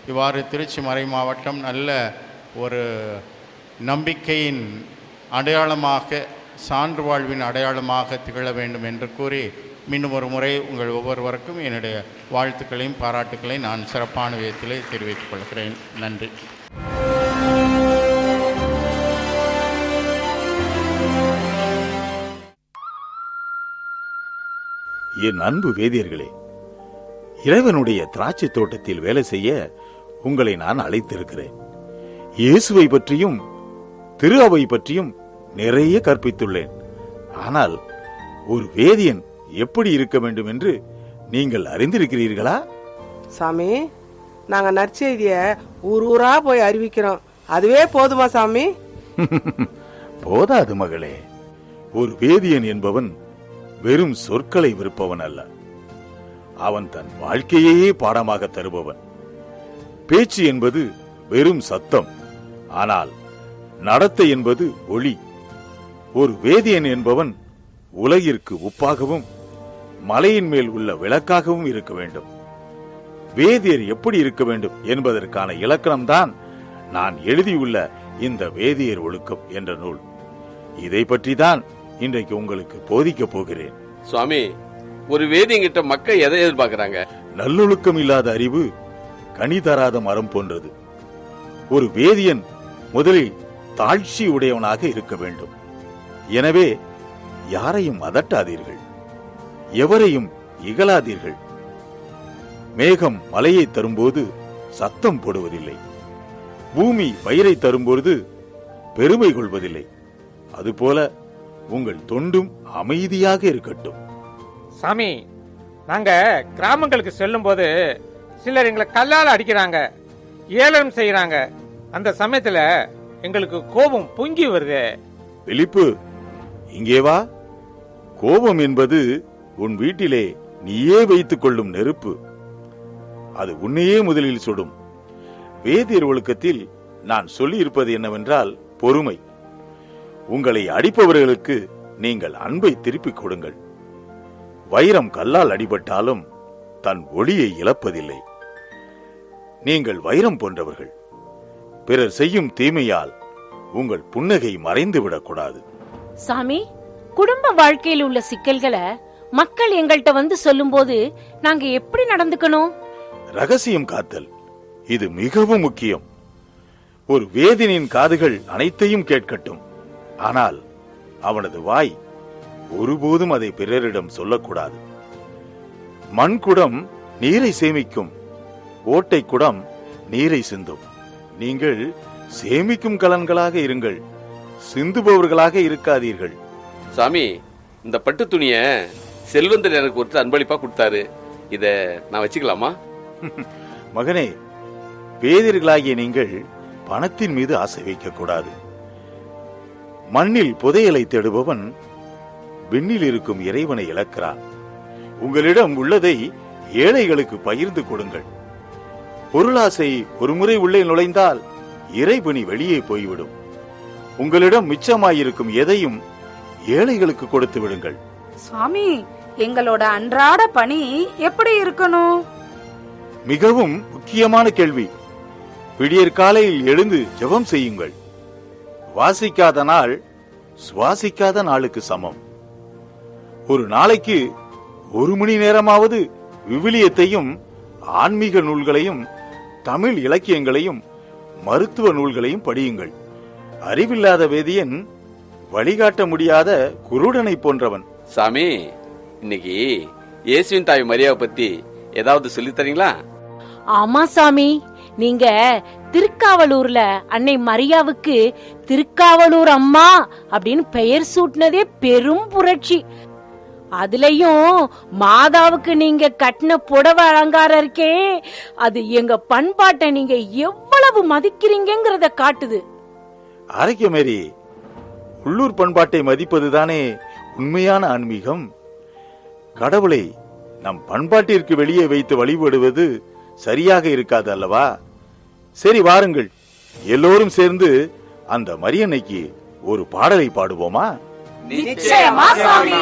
இவ்வாறு திருச்சி மறைமாவட்டம் நல்ல ஒரு நம்பிக்கையின் அடையாளமாக சான்று வாழ்வின் அடையாளமாக திகழ வேண்டும் என்று கூறி மீண்டும் ஒரு முறை உங்கள் ஒவ்வொருவருக்கும் என்னுடைய வாழ்த்துக்களையும் பாராட்டுக்களையும் நான் சிறப்பான விதத்திலே தெரிவித்துக் கொள்கிறேன். நன்றி. என் அன்பு வேதியர்களே, இறைவனுடைய திராட்சை தோட்டத்தில் வேலை செய்ய உங்களை நான் அழைத்திருக்கிறேன். இயேசுவை பற்றியும் திரு அவை பற்றியும் நிறைய கற்பித்துள்ளேன். ஆனால் ஒரு வேதியன் எப்படி இருக்க வேண்டும் என்று நீங்கள் அறிந்திருக்கிறீர்களா? சாமி, நாங்க நற்செய்திய ஊர் ஊரா போய் அறிவிக்கிறோம். அதுவே போதுமா சாமி? போதாது மகளே. ஒரு வேதியன் என்பவன் வெறும் சொற்களை விற்பவன் அல்ல, அவன் தன் வாழ்க்கையே பாடமாக தருபவன். பேச்சு என்பது வெறும் சத்தம், ஆனால் நடத்தை என்பது ஒளி. ஒரு வேதியன் என்பவன் உலகிற்கு உப்பாகவும் மலையின் மேல் உள்ள விளக்காகவும் இருக்க வேண்டும். வேதியர் எப்படி இருக்க வேண்டும் என்பதற்கான இலக்கணம்தான் நான் எழுதியுள்ள இந்த வேதியர் ஒழுக்கம் என்ற நூல். இதை பற்றி தான் இன்றைக்கு உங்களுக்கு போதிக்கப் போகிறேன். சுவாமி, ஒரு வேதியங்கிட்ட மக்கள் எதை எதிர்பார்க்கிறாங்க? நல்லொழுக்கம் இல்லாத அறிவு கனி தராத மரம் போன்றது. ஒரு வேதியன் முதலில் தாழ்ச்சி உடையவனாக இருக்க வேண்டும். எனவே யாரையும் அதட்டாதீர்கள், எவரையும் இகழாதீர்கள். மேகம் மலையை தரும்போது சத்தம் போடுவதில்லை, பூமி பயிரை தரும்போது பெருமை கொள்வதில்லை. அதுபோல உங்கள் தொண்டும் அமைதியாக இருக்கட்டும். சாமி, நாங்க கிராமங்களுக்கு செல்லும் போது சிலர் எங்களை கல்லால் அடிக்கிறாங்க, ஏளனம் செய்யறாங்க. அந்த சமயத்துல எங்களுக்கு கோபம் பொங்கி வருது. பிலிப்பு, இங்கே வா. கோபம் என்பது உன் வீட்டிலே நீயே வைத்துக் கொள்ளும் நெருப்பு. அது உன்னையே முதலில் சுடும். வேதியர் ஒழுக்கத்தில் நான் சொல்லி இருப்பது என்னவென்றால் பொறுமை. உங்களை அடிப்பவர்களுக்கு நீங்கள் அன்பை திருப்பிக் கொடுங்கள். வைரம் கல்லால் அடிபட்டாலும் தன் ஒளியை இழப்பதில்லை. நீங்கள் வைரம் போன்றவர்கள். பிறர் செய்யும் தீமையால் உங்கள் புன்னகை மறைந்து விடக்கூடாது. சாமி, குடும்ப வாழ்க்கையில் உள்ள சிக்கல்களை மக்கள் எங்கள்கிட்ட வந்து சொல்லும் போது நாங்க எப்படி நடந்துக்கணும்? ரகசியம் காத்தல், இது மிகவும் முக்கியம். ஒரு வேதியனின் காதுகள் அனைத்தையும் கேட்கட்டும், ஆனால் அவனது வாய் ஒருபோதும் அதை பிறரிடம் சொல்லக்கூடாது. மண்குடம் நீரை சேமிக்கும், ஓட்டை குடம் நீரை சிந்தும். நீங்கள் சேமிக்கும் கலன்களாக இருங்கள், சிந்துபவர்களாக இருக்காதீர்கள். சாமி, இந்த பட்டு துணிய செல்வந்தர் எனக்கு ஒருத்தர் அன்பளிப்பா கொடுத்தாரு. இத நான் வச்சுக்கலாமா? மகனே, வேதியர்களாகிய நீங்கள் பணத்தின் மீது ஆசை வைக்கக்கூடாது. மண்ணில் புதையலை தேடுபவன் விண்ணில் இருக்கும் இறைவனை இழக்கிறான். உங்களிடம் உள்ளதை ஏழைகளுக்கு பகிர்ந்து கொடுங்கள். பொருளாசை ஒருமுறை உள்ளே நுழைந்தால் இறைபணி வெளியே போய்விடும். உங்களிடம் மிச்சமாயிருக்கும் எதையும் ஏழைகளுக்கு கொடுத்து விடுங்கள். சுவாமி, எங்களோட அன்றாட பணி எப்படி இருக்கணும்? மிகவும் முக்கியமான கேள்வி. விடியற் காலையில் எழுந்து ஜெபம் செய்யுங்கள். வாசிக்காத நாள் சுவாசிக்காத நாளுக்கு சமம். ஒரு நாளைக்கு 1 மணி நேரமாவது விவிலியத்தையும் ஆன்மீக நூல்களையும் தமிழ் இலக்கியங்களையும் மருத்துவ நூல்களையும் படியுங்கள். அறிவில்லாத வேதியன் வழிகாட்ட முடியாத குருடனை போன்றவன். சாமி, இன்னைக்கு இயேசுவின் தாய் மரியாவை பத்தி ஏதாவது சொல்லி தரீங்களா? ஆமா சாமி, நீங்க திருக்காவலூர்ல அன்னை மரியாவுக்கு திருக்காவலூர் அம்மா அப்படின்னு பெயர் சூட்டினதே பெரும் புரட்சி. அதுலயும் மாதாவுக்கு நீங்க கட்டின புடவை அலங்காரம் இருக்கே, அது எங்க பண்பாட்டை நீங்க எவ்வளவு மதிக்கிறீங்கிறத காட்டுது. ஆரோக்கியமேரி, உள்ளூர் பண்பாட்டை மதிப்பதுதானே உண்மையான ஆன்மீகம். கடவுளை நம் பண்பாட்டிற்கு வெளியே வைத்து வழிபடுவது சரியாக இருக்காது அல்லவா? சரி, வாருங்கள், எல்லோரும் சேர்ந்து அந்த மரியன்னைக்கு ஒரு பாடலை பாடுவோமா? நிச்சயமா சாமி.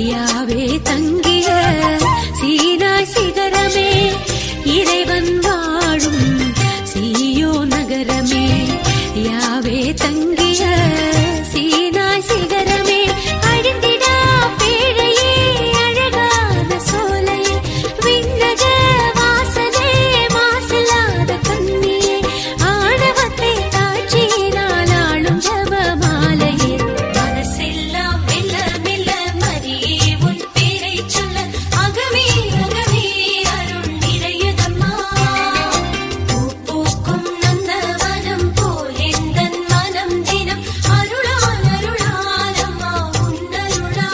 யாவே தங்கிய சீனாய் சிகரமே, இறைவன் வாழும் சீயோ நகரமே. யாவே தங்கிய சீனாய் சிகரமே, அழிந்திடா பேழையே அழகான சோலையே, விண்ணக வாசலே மாசில்லாத கண்ணியே, ஆணவத்தை தாட்சியினால் ஆளும் ஜபமாலையே. மனசெல்லாம் மெல்ல மெல்ல மரியே உன் பேரை சொல்ல, அகமே அகமே அருள் நிறையதம்மா. பூ பூக்கும் நந்தவனம் போல் எந்தன் மனம் தினம் அருளால் அருளால் அம்மா உன்னருளால்.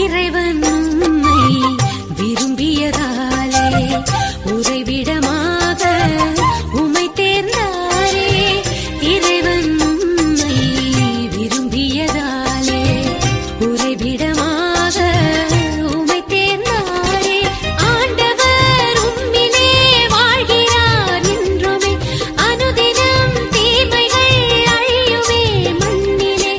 இறைவன் உம்மை விரும்பியதாலே உறைவிடமாக உம்மை தேர்ந்தாரே. இறைவன் உம்மை விரும்பியதாலே உறைவிடமாக உம்மை தேர்ந்தாரே. ஆண்டவர் உம்மிலே வாழ்கிறார் என்றுமே, அனுதினம் தீமைகள் அழியுமே மண்ணிலே.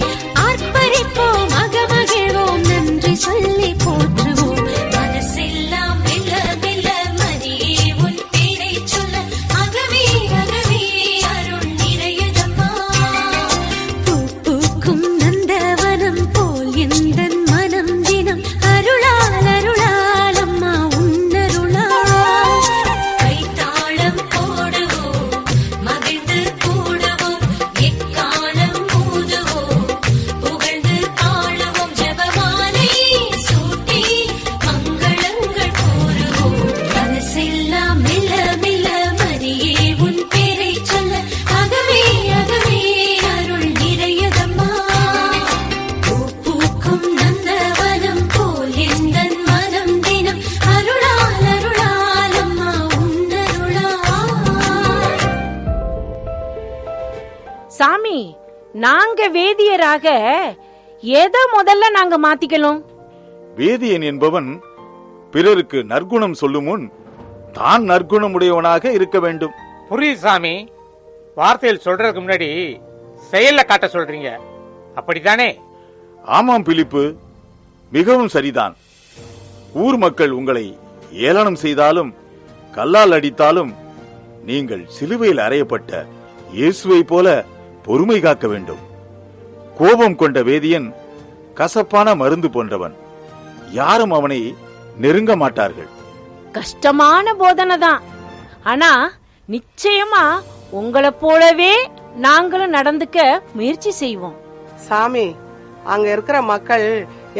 ஆர்ப்பரிப்போம் அகமகிழ்வோம் நன்றி சொல்லி போற்றுவோம். மனசெல்லாம் மெல்ல மெல்ல மரியே உன் பேரை சொல்ல, அகமே அகமே அருள் நிறையதம்மா. பூ பூக்கும் நந்தவனம் போல் எந்தன் மனம் தினம் அருளால் அருளால் அம்மா உன்னருளால். கைத்தாளம் போடுவோம் மகிழ்ந்து கூடுவோம், எக்காலம் ஊதுவோம் புகழ்ந்து ஆளுவோம், ஜெபமாலை சூட்டி மங்களங்கள் கூறுவோம். மனசெல்லாம் மெல்ல மெல்ல மரியே உன் பேரை சொல்ல, அகமே அகமே அருள் நிறையதம்மா. பூ பூக்கும் நந்தவனம் போல் எந்தன் மனம் தினம் அருளால் அருளால் அம்மா உன்னருளால். சாமி, நாங்க வேதியராக எதை முதல்ல நாங்க மாத்திக்கணும்? வேதியன் என்பவன் பிறருக்கு நற்குணம் சொல்லும் முன் தான் நற்குணமுடையவனாக இருக்க வேண்டும். புரியுது சாமி. வார்த்தையில் சொல்றதுக்கு முன்னாடி செயல்ல காட்ட சொல்றீங்க, அப்படித்தானே? ஆமாம் பிலிப்பு, மிகவும் சரிதான். ஊர் மக்கள் உங்களை ஏளனம் செய்தாலும் கல்லால் அடித்தாலும் நீங்கள் சிலுவையில் அறையப்பட்ட இயேசுவை போல பொறுமை காக்க வேண்டும். கோபம் கொண்ட வேதியன் கசப்பான மருந்து போன்றவன். யாரும் அவனை நெருங்க மாட்டார்கள். கஷ்டமான போதனை தான், ஆனா நிச்சயமா உங்களை போலவே நாங்களும் நடந்துக்க முயற்சி செய்வோம். சாமி, அங்க இருக்கிற மக்கள்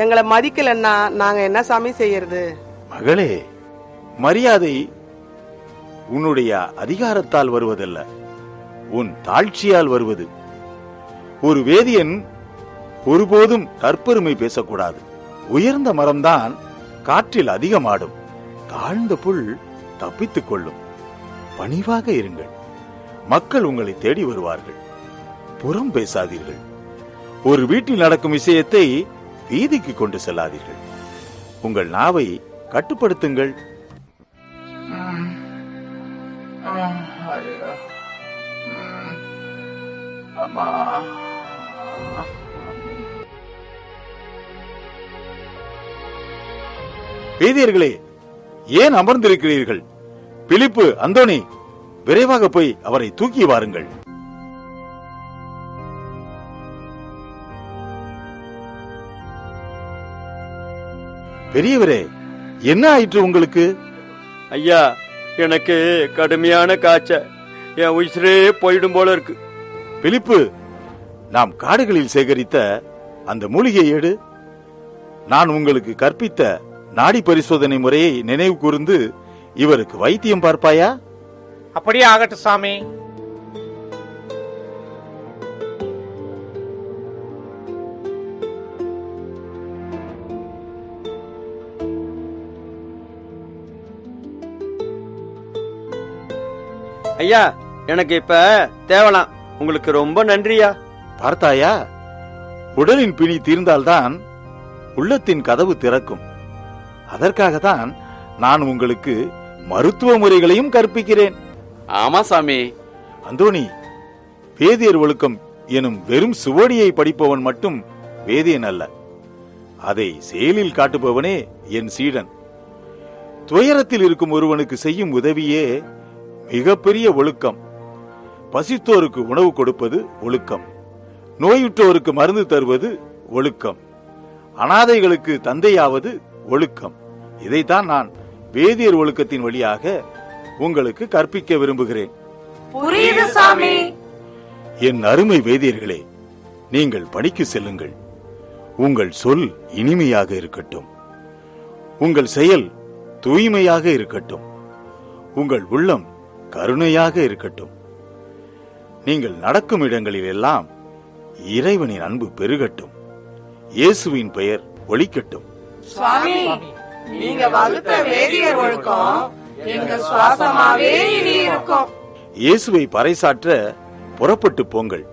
எங்களை மதிக்கலன்னா நாங்க என்ன சாமி செய்யறது? மகளே, மரியாதை உன்னுடைய அதிகாரத்தால் வருவதல்ல, உன் தாழ்ச்சியால் வருவது. ஒரு வேதியன் ஒருபோதும் தற்பெருமை பேசக்கூடாது. உயர்ந்த மரம்தான் காற்றில் அதிகமாடும், தாழ்ந்த புல் தப்பித்துக் கொள்ளும். பணிவாக இருங்கள், மக்கள் உங்களை தேடி வருவார்கள். புறம் பேசாதீர்கள். ஒரு வீட்டில் நடக்கும் விஷயத்தை வீதிக்கு கொண்டு செல்லாதீர்கள். உங்கள் நாவை கட்டுப்படுத்துங்கள். வேதியர்களே, ஏன் அமர்ந்திருக்கிறீர்கள்? பிலிப்பு, அந்தோணி, விரைவாக போய் அவரை தூக்கி வாருங்கள். பெரியவரே, என்ன ஆயிற்று உங்களுக்கு? ஐயா, எனக்கு கடுமையான காய்ச்சல், என் உயிரே போயிடும் போல இருக்கு. பிலிப்பு, நாம் காடுகளில் சேகரித்த அந்த மூலிகை ஏடு, நான் உங்களுக்கு கற்பித்த நாடி பரிசோதனை முறையை நினைவு கூர்ந்து இவருக்கு வைத்தியம் பார்ப்பாயா? அப்படியே ஆகட்டும் சாமி. ஐயா எனக்கு இப்ப தேவலாம். உங்களுக்கு ரொம்ப நன்றியா. பார்த்தாயா, உடலின் பிணி தீர்ந்தால்தான் உள்ளத்தின் கதவு திறக்கும். அதற்காகத்தான் நான் உங்களுக்கு மருத்துவ முறைகளையும் கற்பிக்கிறேன். ஆமா சாமி. அந்தோணி, வேதியர் ஒழுக்கம் எனும் வெறும் சுவடியை படிப்பவன் மட்டும் வேதியன் அல்ல, அதை செயலில் காட்டுபவனே என் சீடன். துயரத்தில் இருக்கும் ஒருவனுக்கு செய்யும் உதவியே மிகப்பெரிய ஒழுக்கம். பசித்தோருக்கு உணவு கொடுப்பது ஒழுக்கம், நோயுற்றோருக்கு மருந்து தருவது ஒழுக்கம், அனாதைகளுக்கு தந்தையாவது ஒழுக்கம். இதைத்தான் நான் வேதியர் ஒழுக்கத்தின் வழியாக உங்களுக்கு கற்பிக்க விரும்புகிறேன். புரியுது சாமி. என் அருமை வேதியர்களே, நீங்கள் பணிக்கு செல்லுங்கள். உங்கள் சொல் இனிமையாக இருக்கட்டும், உங்கள் செயல் தூய்மையாக இருக்கட்டும், உங்கள் உள்ளம் கருணையாக இருக்கட்டும். நீங்கள் நடக்கும் இடங்களில் எல்லாம் இறைவனின் அன்பு பெருகட்டும், இயேசுவின் பெயர் ஒலிக்கட்டும். சுவாமி, நீங்க வகுத்த வேதியர் ஒழுக்கம் எங்க சுவாசமாவே இனி இருக்கும். இயேசுவை பறைசாற்ற புறப்பட்டு போங்கள்.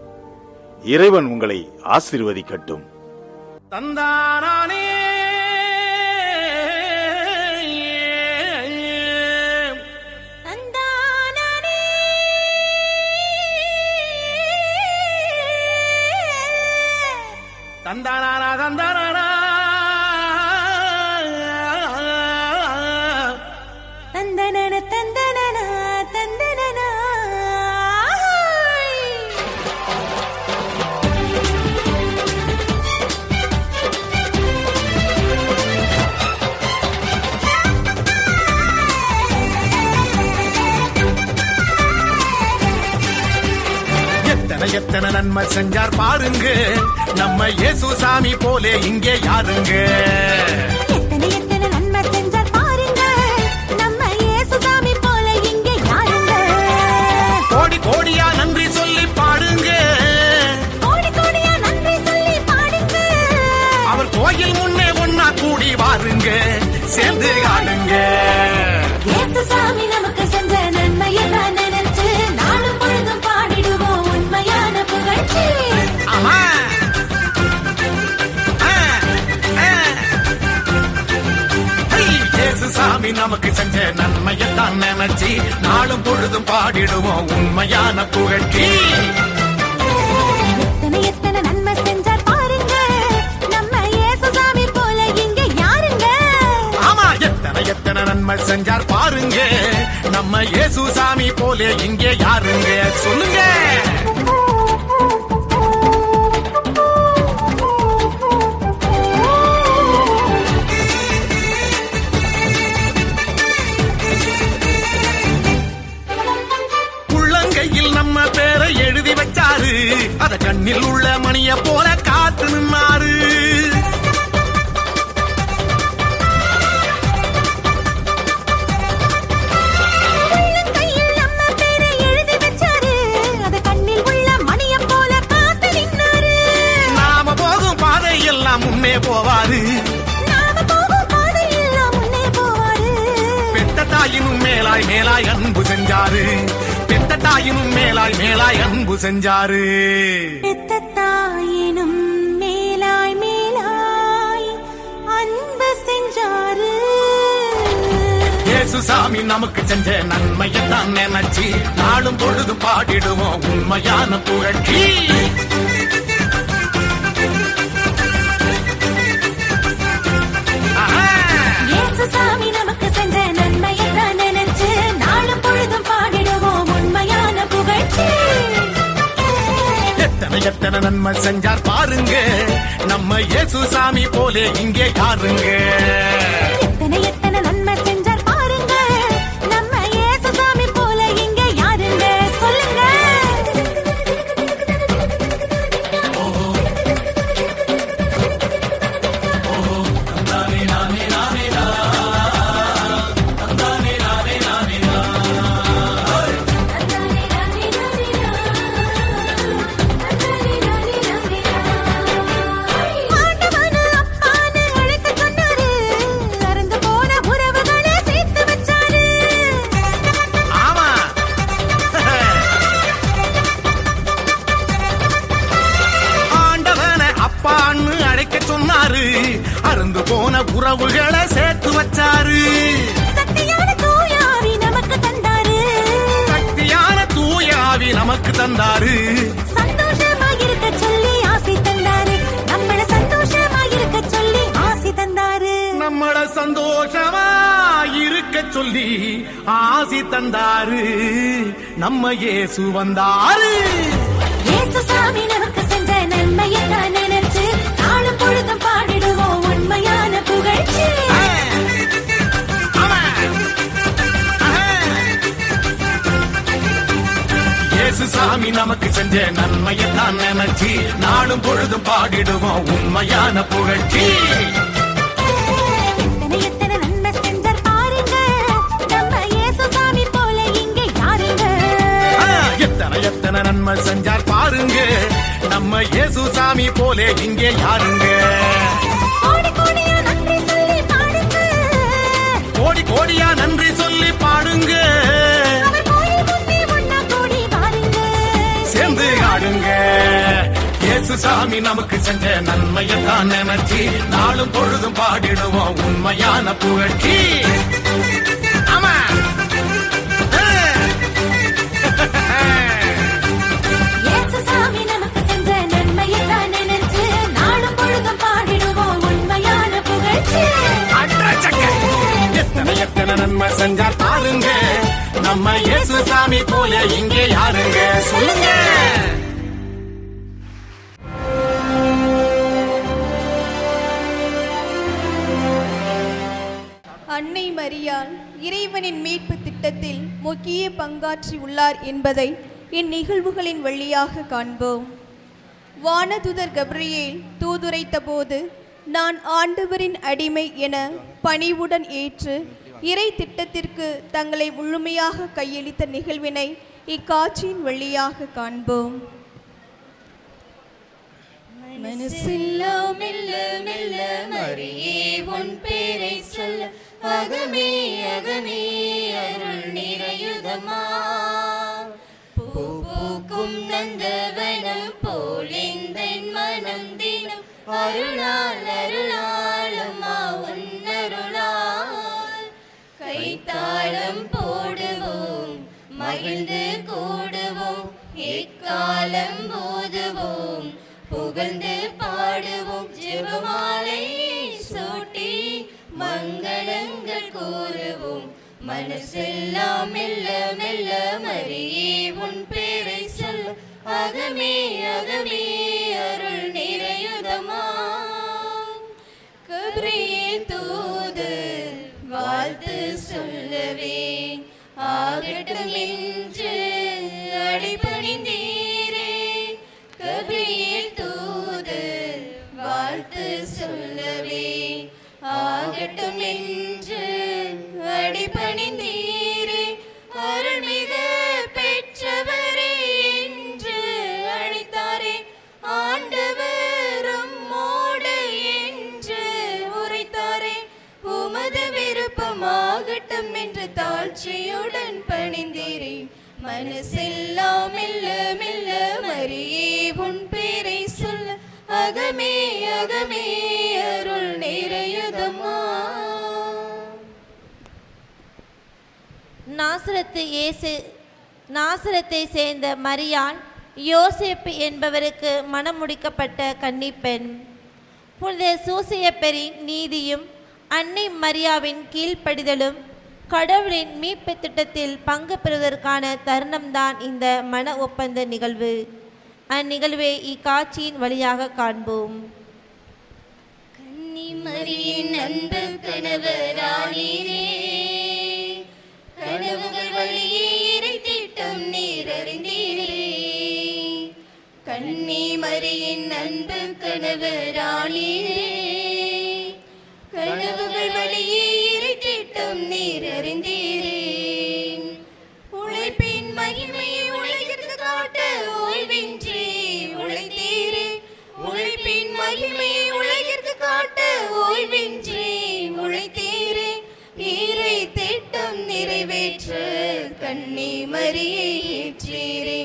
இறைவன் உங்களை ஆசீர்வதிக்கட்டும். தந்தானே தந்தானா தந்தானா தந்தனன தந்தனன தந்தனன. எத்தனை எத்தனை நன்மை செஞ்சார் பாருங்க, நம்ம இயேசு சாமி போலே இங்கே யாருங்க. எத்தனை எத்தனை நன்மை செஞ்சார் பாருங்க, நம்ம இயேசு சாமி போல இங்கே யாருங்க. கோடி கோடியா நன்றி சொல்லி பாடுங்க, கோடி கோடியா நன்றி சொல்லி பாடுங்க. அவர் கோயில் முன்னே ஒன்னா கூடி வாருங்க, சேர்ந்து ஆடுங்க. இயேசு சாமி நமக்கு செஞ்ச நன்மையை தான் நினைச்சு நாளும் பொழுதும் பாடிடுவோம் உண்மையான புகழ்ச்சி. ஆமா, இயேசு சாமி நமக்கு செஞ்ச நன்மையத்தான் நினைச்சு நாளும் பொழுதும் பாடிடுவோம் உண்மையான புகழ்ச்சி. எத்தனை எத்தனை நன்மை செஞ்சார் பாருங்க, நம்ம இயேசு சாமி போல இங்க யாருங்க. ஆமா, எத்தனை எத்தனை நன்மை செஞ்சார் பாருங்க, நம்ம இயேசு சாமி போலே இங்கே யாருங்க. சொல்லுங்க. உள்ளங்கையில் நம்ம பேரை எழுதி வச்சாரு, அத கண்ணில் உள்ள மணிய போல காத்து நின்னாரு. உள்ளங்கையில் நம்ம பேரை எழுதி வச்சாரு, அத கண்ணில் உள்ள மணிய போல காத்து நின்னாரு. நாம போகும் பாதை எல்லாம் முன்னே போவாரு, நாம போகும் பாதை எல்லாம் முன்னே போவாரு. பெத்த தாயினும் மேலாய் மேலாய் அன்பு செஞ்சாரு, பெத்த தாயினும் மேலாய் மேலாய் அன்பு செஞ்சாரு. பெத்த தாயினும் மேலாய் மேலாய் அன்பு செஞ்சாரு. இயேசு சாமி நமக்கு செஞ்ச நன்மையத்தான் நினைச்சு நாளும் பொழுது பாடிடுவோம் உண்மையான புகழ்ச்சி. இயேசு சாமி நமக்கு செஞ்ச நன்மையை தான் நினைச்சு நாளும் பொழுதும் பாடிடுவோம் உண்மையான புகழ்ச்சி. எத்தனை எத்தனை நன்மை செஞ்சார் பாருங்க, நம்ம இயேசு சாமி போலே இங்கே யாருங்க. எத்தனை எத்தனை நன்மை செஞ்சார் பாருங்க, நம்ம இயேசு சாமி போல இங்க யாருங்க. சொல்லுங்க. ஆண்டவனு அப்பான்னு அழைக்க சொன்னாரு, சுகமா இருக்க சொல்லி ஆசி தந்தாரு நம்ம இயேசு வந்தாரு. இயேசு சாமி நமக்கு செஞ்ச நன்மையை தான் நினைச்சு நாளும் பொழுதும் பாடிடுவோம் உண்மையான புகழ்ச்சி. இயேசு சாமி நமக்கு செஞ்ச நன்மையை தான் நினைச்சு நாளும் பொழுதும் பாடிடுவோம் உண்மையான புகழ்ச்சி. எத்தனை நன்மை செஞ்சார் பாருங்க, நம்ம இயேசு சாமி போல இங்கே யாருங்க. எத்தனை நன்மை செஞ்சார் பாருங்க, நம்ம இயேசு சாமி போல இங்கே யாருங்க. கோடி கோடியா நன்றி சொல்லி பாடுங்க, கோடி கோடியா நன்றி சொல்லி பாடுங்க. சேர்ந்து ஆடுங்க. இயேசு சாமி நமக்கு செஞ்ச நன்மையை தான் நினைச்சு நாளும் பொழுதும் பாடிடுவோம் உண்மையான புகழ்ச்சி. ஆமா, இயேசு சாமி நமக்கு செஞ்ச நன்மையை தான் நினைச்சு நாளும் பொழுதும் பாடிடுவோம் உண்மையான புகழ்ச்சி. எத்தனை நன்மை செஞ்சார் பாருங்க, நம்ம இயேசு சாமி போல இங்கே யாருங்க சொல்லுங்க. அன்னை மரியாள் இறைவனின் மீட்பு திட்டத்தில் முக்கிய பங்காற்றி உள்ளார் என்பதை இந்நிகழ்வுகளின் வழியாக காண்போம். வானதுதர் கப்ரியேல் தூதுரைத்த போது நான் ஆண்டவரின் அடிமை என பணிவுடன் ஏற்று இறை திட்டத்திற்கு தங்களை முழுமையாக கையளித்த நிகழ்வினை இக்காட்சியின் வழியாக காண்போம். மனசெல்லாம் மெல்ல மெல்ல மரியே உன் பேரை சொல்ல அகமே அகமே அருள் நிறையுதமா. பூக்கும் நந்தவனம் போல் எந்தன் மனம் தினம் அருளால் அருளால் அம்மா உன்னருளால். கைத்தாளம் போடுவோம் மகிழ்ந்து கூடுவோம் எக்காலம் போதுவோம் புகழ்ந்து பாடுவோம் ஜெபமாலை சூட்டி மங்களங்கள் கூறுவோம். மனசெல்லாம் மெல்ல மெல்ல மரியே உன் பேரை சொல்ல அகமே அகமே அருள் நிறையுதமா. கப்ரியேல் தூது வாழ்த்து சொல்லவே ஆகட்டும் என்று அடிபணிந்தீரே. கப்ரியேல் தூது வாழ்த்து சொல்லவே ஆகட்டும் என்று அடிபணிந்தீரே. அருள்மிகு பெற்றவரே என்று அழைத்தாரே. ஆண்டவரும் மோடு என்று உரைத்தாரே. உமது விருப்பமாகட்டும் என்று தாழ்ச்சியுடன் பணிந்தீரே. மனசெல்லாம் மெல்ல மெல்ல மரியே உன் பேரை சொல்ல அகமே அகமே அருள் நிறையுதமா. நாசரத்தை சேர்ந்த மரியாள் யோசேப்பு என்பவருக்கு மணமுடிக்கப்பட்ட கன்னிப்பெண். புனித சூசையப்பரின் நீதியும் அன்னை மரியாவின் கீழ்ப்படிதலும் கடவுளின் மீட்பு திட்டத்தில் பங்கு பெறுவதற்கான தருணம்தான் இந்த மன ஒப்பந்த நிகழ்வு. அந்நிகழ்வை இக்காட்சியின் வழியாக காண்போம். கன்னி மரியின் அன்பு கணவரானீரே, கனவுகள் வழியே இறை திட்டம் நீர் அறிந்தீரே. கன்னி மரியின் அன்பு கணவரானீரே, கனவுகள் வழியே இறை திட்டம் நீர் அறிந்தீரே. உழைப்பின் மகிமையை உலகிற்கு காட்ட ஓய்வின்றி உழைத்தீரே. உழைப்பின் மகிமையை உலகிற்கு காட்ட ஓய்வின்றி உழைத்தீரே. இறை திட்டம் நிறைவேற்ற கன்னி மரியை ஏற்றீரே.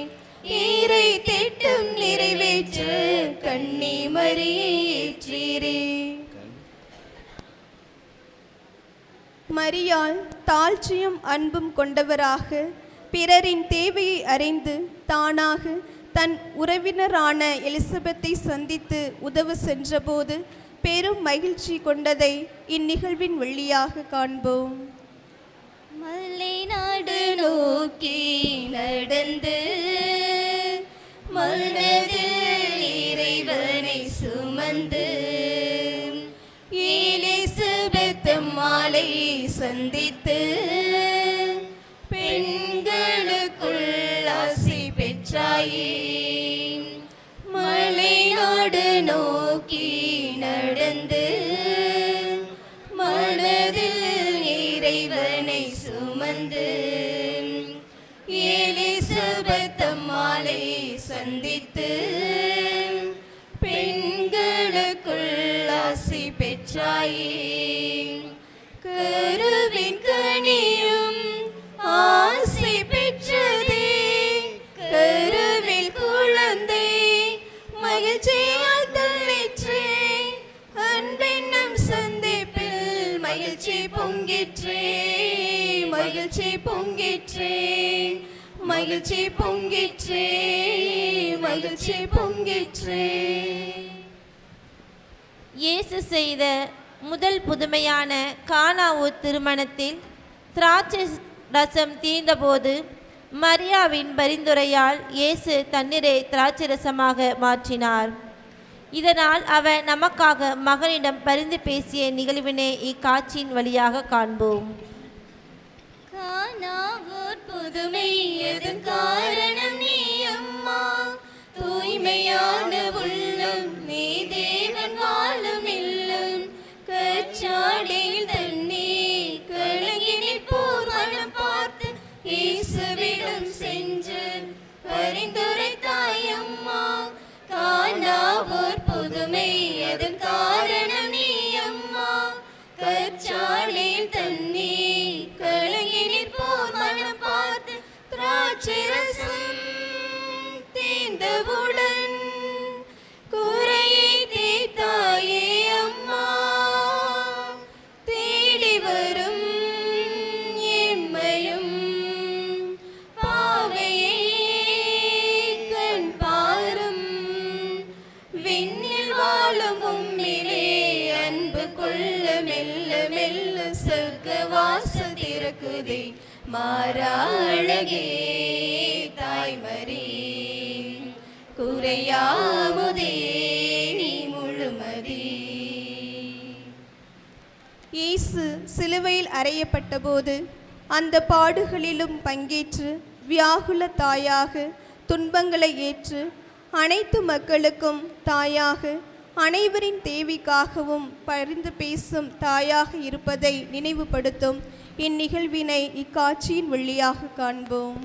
இறை திட்டம் நிறைவேற்ற கன்னி மரியை ஏற்றீரே. மரியாள் தாழ்ச்சியும் அன்பும் கொண்டவராக பிறரின் தேவையை அறிந்து தானாக தன் உறவினரான எலிசபெத்தை சந்தித்து உதவ சென்றபோது பெரும் மகிழ்ச்சி கொண்டதை இந்நிகழ்வின் வழியாக காண்போம். மலை நாடு நோக்கி நடந்து மனதில் இறைவனை சுமந்து எலிசபெத் அம்மாளை சந்தித்து பெண்களுக்குள் ஆசி பெற்றாயே. மலை நாடு நோக்கி நடந்து மனதில் இறைவனை சுமந்து எலிசபெத் அம்மாளை சந்தித்து பெண்களுக்குள் ஆசி பெற்றாயே. கருவின் கனியும் ஆசி பெற்றதே, கருவில் குழந்தை மகிழ்ச்சியால் தள்ளிற்றே. அன்பென்னும் சந்திப்பில் மகிழ்ச்சி பொங்கிற்றே, மகிழ்ச்சி பொங்கிற்றே, மகிழ்ச்சி பொங்கிற்றே, மகிழ்ச்சி பொங்கிற்றே. இயேசு செய்த முதல் புதுமையான கானாவூர் திருமணத்தில் திராட்சை ரசம் தீர்ந்தபோது மரியாவின் பரிந்துரையால் இயேசு தண்ணீரை திராட்சை ரசமாக மாற்றினார். இதனால் அவர் நமக்காக மகனிடம் பரிந்து பேசிய நிகழ்வினை இக்காட்சியின் வழியாக காண்போம். கானாவூர் புதுமை எதன் காரணம் நீ அம்மா, தூய்மையான உள்ளம் நீ தேவன் வாழும் இல்லம். கச்சாடியில் தண்ணீர் கலங்கி நிற்போர் மனம் பார்த்து இயேசுவிடம் சென்று பரிந்துரைத்தாய் அம்மா. கானாவூர் புதுமை எதன் காரணம் நீ அம்மா, கச்சாடியில் தண்ணீர் கலங்கி நிற்போர் மனம் பார்த்து திராட்சை ரசம் தீர்ந்தவுடன் குறையை தீர்த்தாயே அம்மா. தேடி வரும் எம்மையும் பாவையே கண் பாரும். விண்ணில் வாழும் உம்மிலே அன்பு கொள்ள மெல்ல மெல்ல சொர்க்க வாசல் திறக்குதே. மாறாழகே தாய்மரே குறையாமுதே நீ முழுமதி. இயேசு சிலுவையில் அறையப்பட்ட போது அந்த பாடுகளிலும் பங்கேற்று வியாகுல தாயாக துன்பங்களை ஏற்று அனைத்து மக்களுக்கும் தாயாக அனைவரின் தேவைக்காகவும் பரிந்து பேசும் தாயாக இருப்பதை நினைவுபடுத்தும் இந்நிகழ்வினை இக்காட்சியின் வழியாக காண்போம்.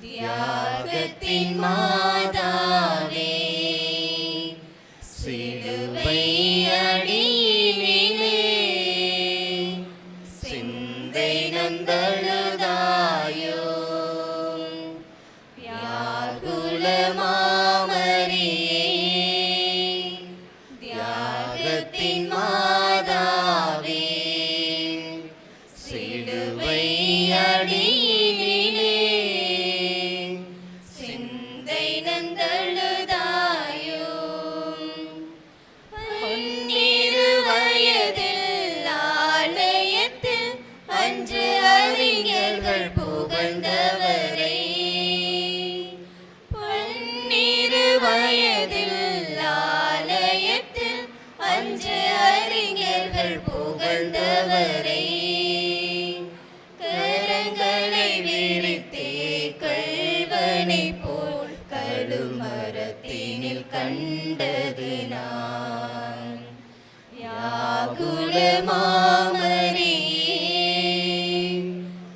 தியாகத்தின் மாதாவே, சிலுவை அடியிலே சிந்தை நந்தழுதாயோ. வியாகுல மாமரியே, தியாகத்தின் மாதாவே, சிலுவை அடியிலே சிந்தை நந்தழுதாயோ. பொன்னிரு வயதில் ஆலயத்தில் அன்று அறிஞர்கள் புகழ்ந்தவரை, பொன்னிரு வயதில் ஆலயத்தில் அன்று அறிஞர்கள் புகழ்ந்தவரை, கரங்களை விரித்தே கள்வனை போல் கழுமரத்தினில் கண்டது நான். வியாகுல மாமரியே,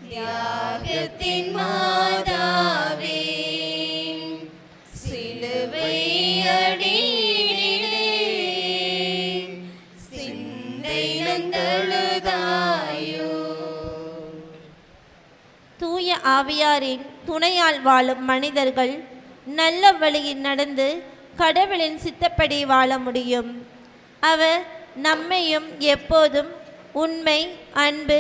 தியாகத்தின் மாதாவே, சிலுவை அடியிலே சிந்தை நந்தழுதாயோ. தூய ஆவியாரின் துணையால் வாழும் மனிதர்கள் நல்ல வழியில் நடந்து கடவுளின் சித்தப்படி வாழ முடியும். அவர் நம்மையும் எப்போதும் உண்மை, அன்பு,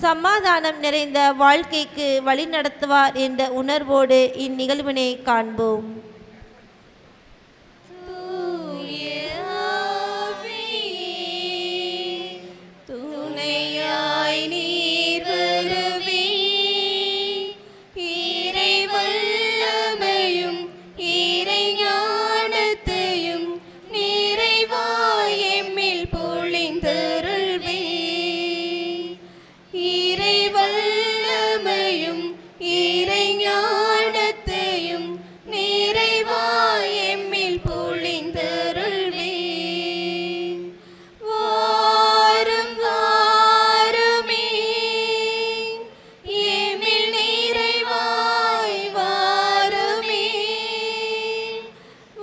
சமாதானம் நிறைந்த வாழ்க்கைக்கு வழிநடத்துவார் என்ற உணர்வோடு இந்நிகழ்வினை காண்போம். துணையாய் நீர் வருவே, இறை வல்லமையும் இறை ஞானத்தையும் நிறைவாய் எம்மில் பொழிந்தருள்வே. இறை வல்லமையும் இறை ஞானத்தையும் நிறைவாய் எம்மில் பொழிந்தருள்வே. வாரும் வாருமே, எம்மில் நிறைவாய் வாருமே.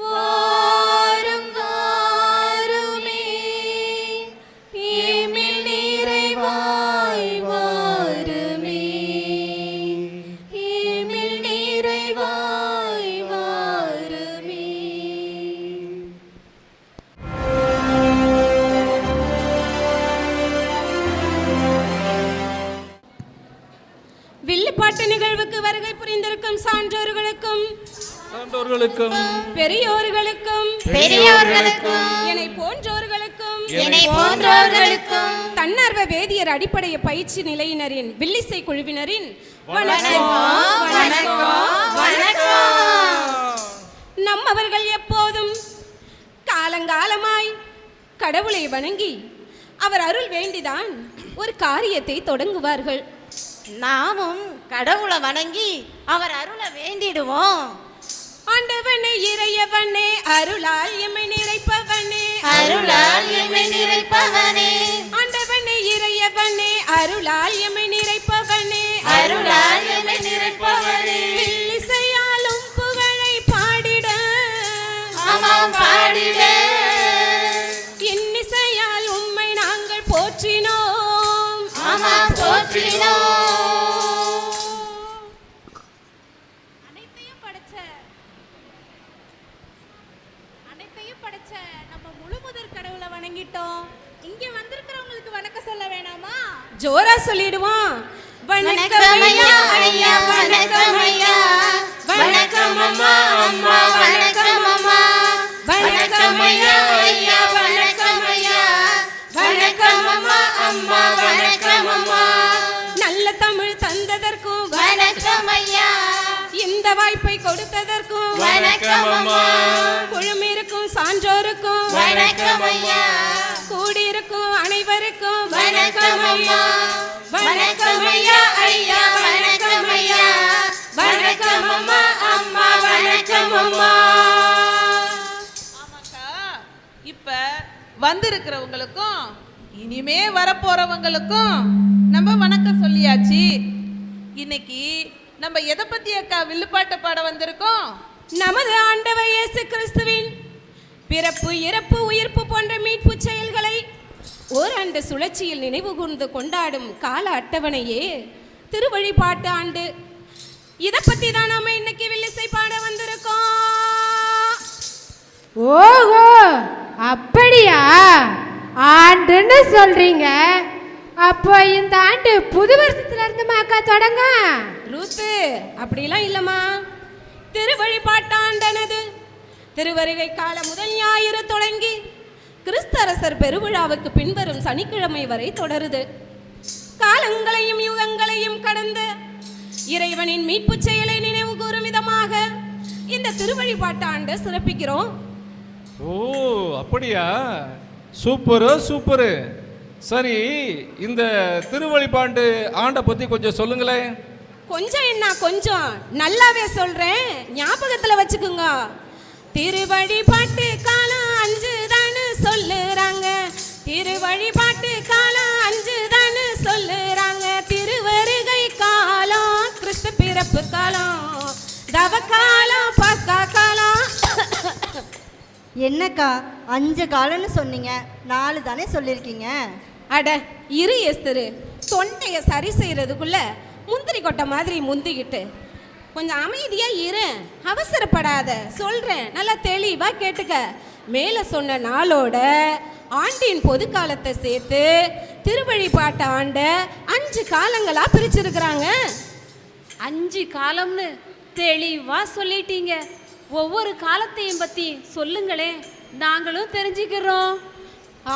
வாரும் வாருமே, எம்மில் நிறைவாய் வாருமே. எம்மில் நிறைவாய் வாருமே. வில்லுப்பாட்டு நிகழ்வுக்கு வருகை புரிந்திருக்கும் சான்றோர்களுக்கும் பெரியோர்களுக்கும் என்னை போன்றோர்களுக்கும் தன்னார்வ வேதியர் அடிப்படை பயிற்சி நிலையினரின் வில்லிசை குழுவினரின் வணக்கம். நம்மவர்கள் எப்போதும் காலங்காலமாய் கடவுளை வணங்கி அவர் அருள் வேண்டிதான் ஒரு காரியத்தை தொடங்குவார்கள். நாமும் கடவுளை வணங்கி அவர் அருளை வேண்டிடுவோம். ஆண்டவனே இறையவனே அருளால் எம்மை நிறைப்பவனே, அருளால் எம்மை நிறைப்பவனே. ஆண்டவனே இறையவனே அருளால் எம்மை நிறைப்பவனே, அருளால் எம்மை நிறைப்பவனே. வில்லிசையாலும் புகழை பாடிட, ஆமாம் பாடிட. இன்னிசையால் உம்மை நாங்கள் போற்றினோம், ஆமாம் போற்றினோம். அனைத்தையும் படைச்ச நம்ம முழு முதற் கடவுளை வணங்கிட்டோம். இங்க வந்திருக்கிறவங்களுக்கு வணக்கம் சொல்ல வேணாமா? ஜோரா சொல்லிடுவோம். வணக்கம் ஐயா, ஐயா வணக்கம் ஐயா. வணக்கம் அம்மா, அம்மா வணக்கம் அம்மா. வணக்கம் ஐயா, ஐயா வணக்கம் ஐயா. வணக்கம் அம்மா, அம்மா வணக்கம் அம்மா. நல்ல தமிழ் தந்ததற்கும் வணக்கம் ஐயா. இந்த வாய்ப்பை கொடுத்ததற்கும் வணக்கம் அம்மா. குழுமிருக்கும் சான்றோருக்கும் வணக்கம் ஐயா. கூடியிருக்கும் அனைவருக்கும் வணக்கம் அம்மா. வணக்கம் ஐயா, ஐயா வணக்கம் ஐயா. வணக்கம் அம்மா, அம்மா வணக்கம் அம்மா. இப்ப வந்திருக்கிறவங்களுக்கும் இனிமே வரப்போறவங்களுக்கும் நம்ம வணக்கம் சொல்லியாச்சு. இன்னைக்கு நம்ம எதை பத்தி அக்கா வில்லுப்பாட்டு பாட வந்திருக்கோம்? நமது ஆண்டவர் இயேசு கிறிஸ்துவின் பிறப்பு, இறப்பு, உயிர்ப்பு போன்ற மீட்பு செயல்களை ஓராண்டு சுழற்சியில் நினைவு கூர்ந்து கொண்டாடும் கால அட்டவணையே திருவழிபாட்டு ஆண்டு. இதை பத்தி தான் நாம இன்னைக்கு வில்லிசை பாட வந்திருக்கோம். ஓஹோ, அப்படியா? ஆண்டுன்னு சொல்றீங்க. அப்போ இந்த ஆண்டு புது வருஷத்துல இருந்து அக்கா தொடங்க. ரூத்து, அப்படிலாம் இல்லம்மா. திருவழிபாட்டாண்டனது திருவருகை கால முதல் ஞாயிறு தொடங்கி கிறிஸ்தரசர் பெருவிழாவுக்கு பின்வரும் சனிக்கிழமை வரை தொடருது. காலங்களையும் யுகங்களையும் கடந்து இறைவனின் மீட்பு செயலை நினைவு கூறும் விதமாக இந்த திருவழிபாட்டாண்டு சிறப்பிக்கிறோம். ஓ, அப்படியா? Super super. சரி, இந்த திருவழிபாண்டு ஆண்டை பத்தி கொஞ்சம் சொல்லுங்களேன். கொஞ்சம் என்ன, கொஞ்சம் நல்லாவே சொல்றேன், ஞாபகத்துல வச்சுக்குங்க. திருவழிபாட்டு காலம் 5 தானு சொல்லுறாங்க. திருவழிபாட்டு காலம் 5 தானு சொல்லுறாங்க. திருவருகை காலம், கிறிஸ்து பிறப்பு காலம், தவ காலம், பாஸ்கா காலம். என்னக்கா 5 காலம்னு சொன்னீங்க, 4 தானே சொல்லியிருக்கீங்க. அட இரு எஸ்தரு, தொண்டையை சரி செய்யறதுக்குள்ள முந்திரி கொட்டை மாதிரி முந்திக்கிட்டு கொஞ்சம் அமைதியா இரு, அவசரப்படாத. சொல்றேன், நல்லா தெளிவா கேட்டுக்க. மேல சொன்ன நாளோட ஆண்டின் பொது காலத்தை சேர்த்து திருவழிபாட்டு ஆண்ட 5 காலங்களா பிரிச்சிருக்கிறாங்க. 5 காலம்னு தெளிவா சொல்லிட்டீங்க. ஒவ்வொரு காலத்தையும் பத்தி சொல்லுங்களேன், நாங்களும் தெரிஞ்சுக்கிறோம்.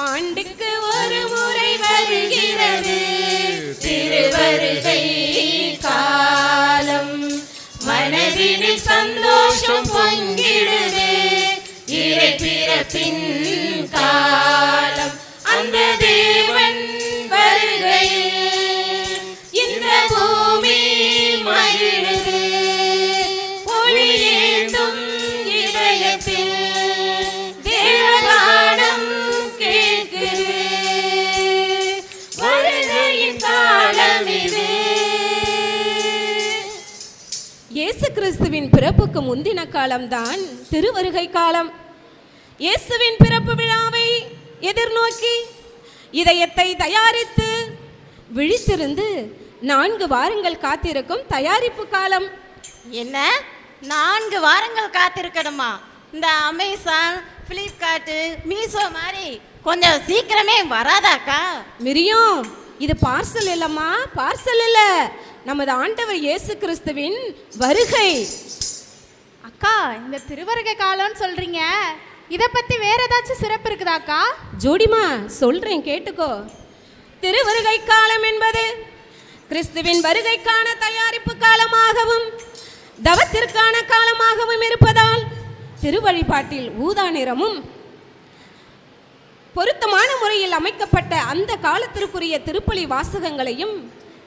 ஆண்டுக்கு ஒரு முறை வருகிறது திருவருகை காலம், மனதினில் சந்தோஷம் பொங்கிடுது இறை பிறப்பின் காலம். அந்த தேவன் வருகையில் இந்த பூமி மகிழுது, ஒளியேந்தும் இதயத்தில் தேவகானம் கேட்குது. வருகையின் காலம் இது. இயேசு கிறிஸ்துவின் பிறப்புக்கு முந்தின காலம்தான் திருவருகை காலம். இயேசுவின் பிறப்பு விழாவை எதிர்நோக்கி இதயத்தை தயாரித்து விழித்திருந்து 4 வாரங்கள் காத்திருக்கும் தயாரிப்பு காலம். என்ன 4 வாரங்கள் காத்திருக்கணுமா? இந்த அமேசான், பிளிப்கார்ட், மீஷோ மாதிரி கொஞ்சம் சீக்கிரமே வராதாக்கா? மிரியம், இது பார்சல் இல்லம்மா, பார்சல் இல்ல, நமது ஆண்டவர் இயேசு கிறிஸ்துவின் வருகை. அக்கா, இந்த திருவருகை காலம்னு சொல்றீங்க, இத பத்தி வேற ஏதாச்சும் சிறப்பு இருக்குதாக்கா? ஜோடிமா சொல்றேன் கேட்டுக்கோ. திருவருகை காலம் என்பது கிறிஸ்துவின் வருகைக்கான தயாரிப்பு காலமாகவும் தவத்திற்கான காலமாகவும் இருப்பதால் திருவழிபாட்டில் ஊதா நிறமும் பொருத்தமான முறையில் அமைக்கப்பட்ட அந்த காலத்திற்குரிய திருப்பலி வாசகங்களையும்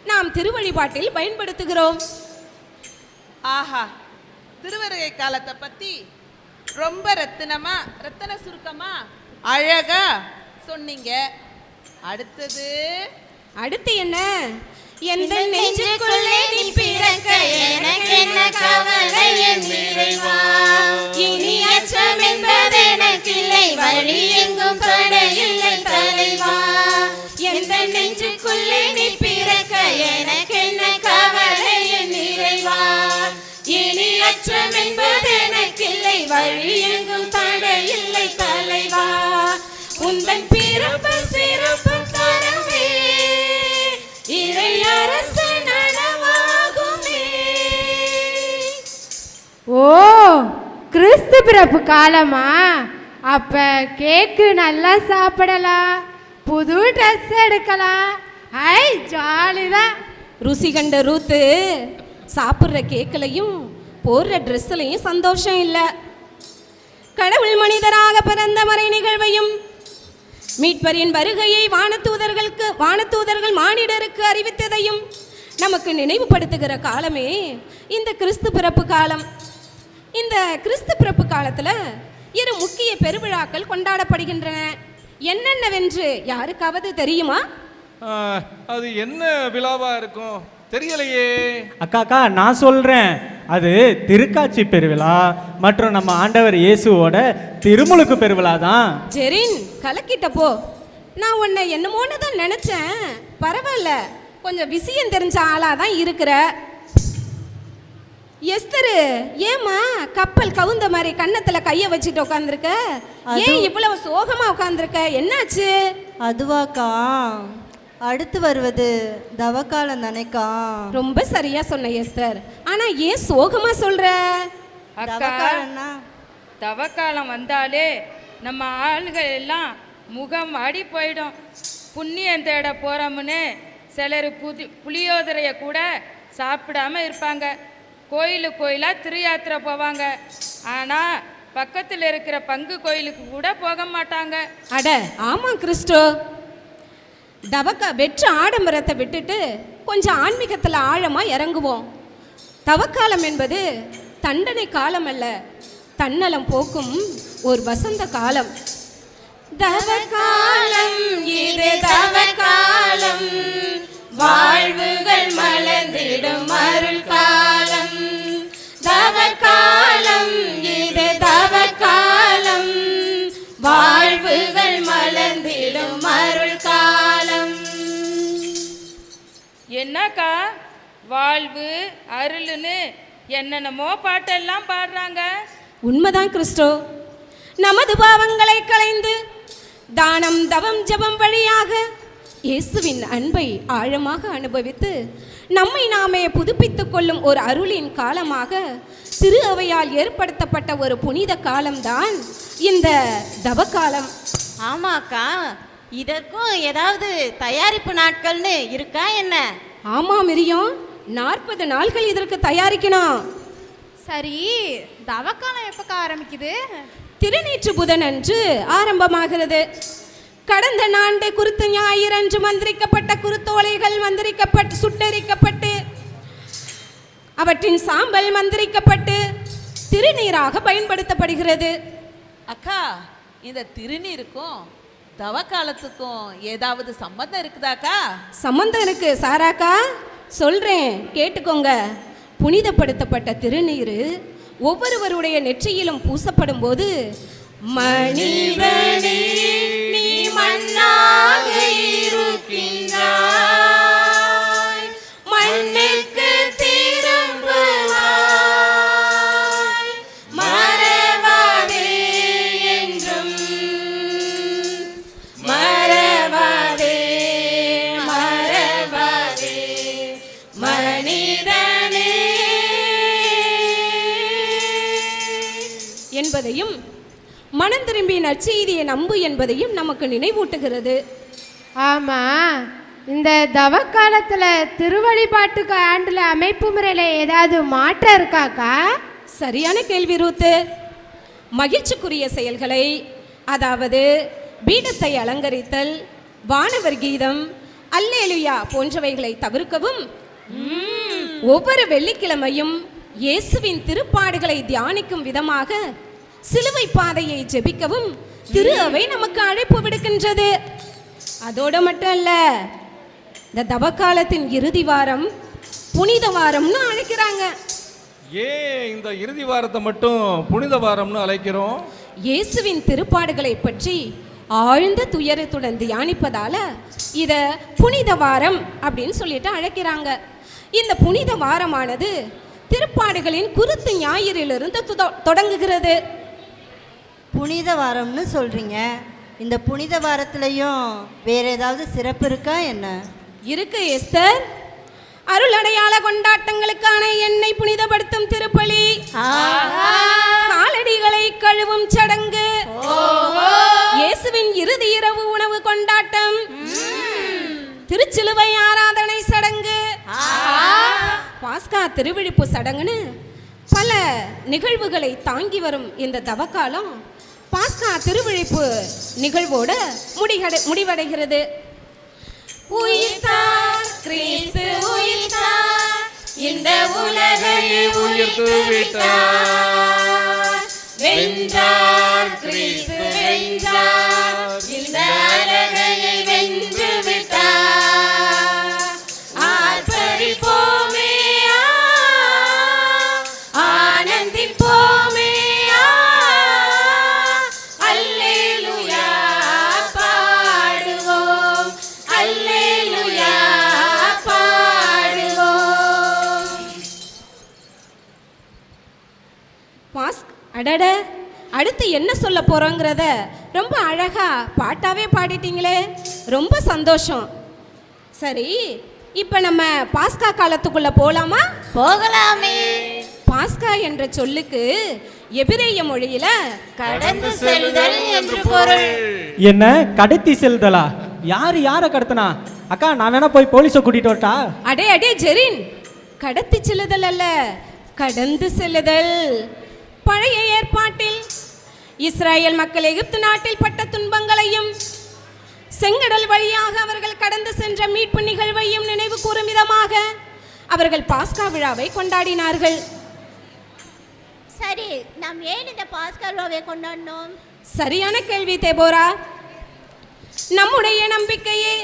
நாம் திருவழிபாட்டில் பயன்படுத்துகிறோம். ஆஹா, திருவருகை காலத்தை பத்தி ரொம்ப ரத்தன சுருக்கமா அழகா சொன்னீங்க. அடுத்து என்ன? எந்த நெஞ்சுக்குள்ளே நீ பிறக்க எனக்கு என்ன கவலை என் இறைவா, இனி அச்சம் என்பது எனக்கில்லை, வழி எங்கும் தடையில்லை தலைவா. எந்த நெஞ்சுக்குள்ளே நீ பிறக்க எனக்கு என்ன கவலை என் இறைவா, இனி அச்சம் என்பது எனக்கில்லை, வழி எங்கும் தடையில்லை தலைவா. உந்தன் பிறப்பு சிறப்பு தரவே இறை அரசு நனவாகுமே. ஓ, கிறிஸ்து பிறப்பு காலமா? அப்ப கேக்கு நல்லா சாப்பிடலாம், புது ட்ரெஸ் எடுக்கலாம். ஐ ஜாலிதான். ருசி கண்ட ரூத்து சாப்பிட்ற கேக்கலையும் போடுற ட்ரெஸ்லையும் சந்தோஷம் இல்லை. கடவுள் மனிதராக பிறந்த மறை நிகழ்வையும் மீட்பரின் வருகையை வானதூதர்கள் மானிடருக்கு அறிவித்ததையும் நமக்கு நினைவுபடுத்துகிற காலமே இந்த கிறிஸ்து பிறப்பு காலம். இந்த கிறிஸ்து பிறப்பு காலத்துல 2 முக்கிய பெருவிழாக்கள் கொண்டாடப்படுகின்றன. என்னென்னவென்று யாருக்காவது தெரியுமா? அது என்ன விழாவா இருக்கும்? தெரியலையே. அக்கா, நான் சொல்றேன். அது திருக்காட்சி பெருவிழா மற்றும் நம்ம ஆண்டவர் இயேசுவோட திருமுழுக்கு பெருவிழா தான். ஜெரின், கலக்கிட்ட போ. நான் உன்னை என்னமோன்னு தான் நினைச்சேன். பரவாயில்ல, கொஞ்சம் விஷயம் தெரிஞ்ச ஆளா தான் இருக்கிற. எஸ்தரு, ஏமா கப்பல் கவுந்த மாதிரி கன்னத்துல கைய வச்சுட்டு உட்காந்துருக்க? ஏன் இவ்வளவு சோகமா உட்காந்துருக்க? என்னாச்சு? அதுவாக்கா, அடுத்து வருவது தவக்காலம் தானேக்கா. ரொம்ப சரியா சொன்ன எஸ்தர். ஆனா ஏன் சோகமா சொல்ற? தவக்காலம் வந்தாலே நம்ம ஆளுகள் எல்லாம் முகம் வாடி போயிடும். புண்ணியம் தேட போறோம்னு சிலர் புளியோதரைய கூட சாப்பிடாம இருப்பாங்க. கோயிலாக திருயாத்திரை போவாங்க. ஆனால் பக்கத்தில் இருக்கிற பங்கு கோயிலுக்கு கூட போக மாட்டாங்க. அட ஆமா கிறிஸ்டோ, வெற்ற ஆடம்பரத்தை விட்டுட்டு கொஞ்சம் ஆன்மீகத்தில் ஆழமாக இறங்குவோம். தவக்காலம் என்பது தண்டனை காலம் அல்ல, தன்னலம் போக்கும் ஒரு வசந்த காலம். தவக்காலம் இது தவக்காலம், வாழ்வுகள் மலர்ந்திடும் அருள் காலம். தவக்காலம் இது தவக்காலம், வாழ்வுகள் மலர்ந்திடும் அருள் காலம். என்னக்கா வாழ்வு அருள்னு என்னென்னமோ பாட்டெல்லாம் பாடுறாங்க. உண்மைதான் கிறிஸ்டோ. நமது பாவங்களை களைந்து தானம் தவம் ஜபம் வழியாக இயேசுவின் அன்பை ஆழமாக அனுபவித்து நம்மை நாமே புதுப்பித்துக் கொள்ளும் ஒரு அருளின் காலமாக திரு அவையால் ஏற்படுத்தப்பட்ட ஒரு புனித காலம்தான் இந்த தவக்காலம். ஆமாக்கா, இதற்கும் ஏதாவது தயாரிப்பு நாட்கள்னு இருக்கா என்ன? ஆமா மிரியம், 40 நாட்கள் இதற்கு தயாரிக்கணும். சரி, தவக்காலம் எப்பக்கா ஆரம்பிக்குது? திருநீற்று புதன் அன்று ஆரம்பமாகிறது. கடந்த ஆண்டு குருத்து ஞாயிறு அன்று மந்திரிக்கப்பட்ட குருத்தோலைகள் மந்திரிக்கப்பட்டு சுட்டெரிக்கப்பட்டு அவற்றின் சாம்பல் மந்திரிக்கப்பட்டு திருநீராக பயன்படுத்தப்படுகிறது. அக்கா, இந்த திருநீருக்கும் தவக்காலத்துக்கும் ஏதாவது சம்பந்தம் இருக்குதாக்கா? சம்பந்தம் இருக்கு சாராக்கா, சொல்றேன் கேட்டுக்கோங்க. புனிதப்படுத்தப்பட்ட திருநீர் ஒவ்வொருவருடைய நெற்றியிலும் பூசப்படும் போது மனிதனே நீ மண்ணாக இருக்கின்றாய், மண்ணுக்கு திரும்புவாய், மறவாதே என்றும் மறவாதே மறவாதே மனிதனே என்பதையும் மனம் திரும்பி நற்செய்தியை நம்பு என்பதையும் நமக்கு நினைவூட்டுகிறது. ஆமா, இந்த தவக்காலத்துல திருவழிபாட்டுக்கு ஆண்டுல அமைப்பு முறையில ஏதாவது மாற்றம் இருக்காக்கா? சரியான கேள்வி ரூத்து. மகிழ்ச்சிக்குரிய செயல்களை, அதாவது பீடத்தை அலங்கரித்தல், வானவர் கீதம், அல்லேலுயா போன்றவைகளை தவிர்க்கவும், ஒவ்வொரு வெள்ளிக்கிழமையும் இயேசுவின் திருப்பாடுகளை தியானிக்கும் விதமாக சிலுவை பாதையை ஜெபிக்கவும் திரு அவை நமக்கு அழைப்பு விடுக்கின்றது. அதோட மட்டும் அல்ல, இந்த தவக்காலத்தின் இறுதி வாரம் புனித வாரம்னு அழைக்கிறாங்க. ஏன் இந்த இறுதி வாரத்தை மட்டும் புனித வாரம்னு அழைக்கிறோம்? இயேசுவின் திருப்பாடுகளை பற்றி ஆழ்ந்த துயரத்துடன் தியானிப்பதால இத புனித வாரம் அப்படின்னு சொல்லிட்டு அழைக்கிறாங்க. இந்த புனித வாரமானது திருப்பாடுகளின் குருத்து ஞாயிறிலிருந்து தொடங்குகிறது. புனித வாரம்னு சொல்றீங்க, இந்த புனித வாரத்திலையும் வேற ஏதாவது சிறப்பு இருக்கா என்ன? இருக்கு எஸ்தர். அருள் அடையாள கொண்டாட்டங்களுக்கான எண்ணெய் புனிதப்படுத்தும் திருப்பலி, காலடிகளை கழுவும் சடங்கு, இயேசுவின் இறுதி இரவு உணவு கொண்டாட்டம், திருச்சிலுவை ஆராதனை சடங்கு, பாஸ்கா திருவிழிப்பு சடங்குன்னு பல நிகழ்வுகளை தாங்கி வரும் இந்த தவக்காலம் பாஸ்கா திருவிழிப்பு நிகழ்வோட முடிவடைகிறது. உயிர்த்தார் கிறிஸ்து உயிர்த்தார், இந்த உலகை உயிர்த்து விட்டார், வென்றார் கிறிஸ்து வென்றார், இந்த உலகையை வென்று விட்டார். ஆர்ப்பரிப்போமே ஆனந்திப்போமே, அல்லேலூயா பாடுவோம், அல்லேலூயா பாடுவோம். அடட, அடுத்து என்ன சொல்ல போறோங்கிறத ரொம்ப அழகா பாட்டாவே பாடிட்டீங்களே, ரொம்ப சந்தோஷம். சரி, இப்ப நம்ம பாஸ்கா காலத்துக்குள்ள போலாமா? போகலாமே. பாஸ்கா என்ற சொல்லுக்கு எபிரேய மொழியில கடந்து செல்தல் என்று பொருள். என்ன கடத்தி செல்தலா? யாரு யாரை கடத்தினா? அக்கா, நான் வேணா போய் போலீஸை கூட்டிட்டு வரட்டா? அடே அடே ஜெரின், கடத்தி செல்லுதல் அல்ல, கடந்து செல்லுதல். பழைய ஏற்பாட்டில் இஸ்ரேல் மக்கள் எகிப்து நாட்டில் பட்ட துன்பங்களையும் செங்கடல் வழியாக அவர்கள் கடந்து சென்ற மீட்பு நிகழ்வையும் நினைவு கூறும் விதமாக அவர்கள் பாஸ்கா விழாவை கொண்டாடினார்கள். சரி, நாம் ஏன் இந்த பாஸ்கா விழாவை கொண்டாடினோம்? சரியான கேள்வி தேபோரா. நம்முடைய நம்பிக்கையே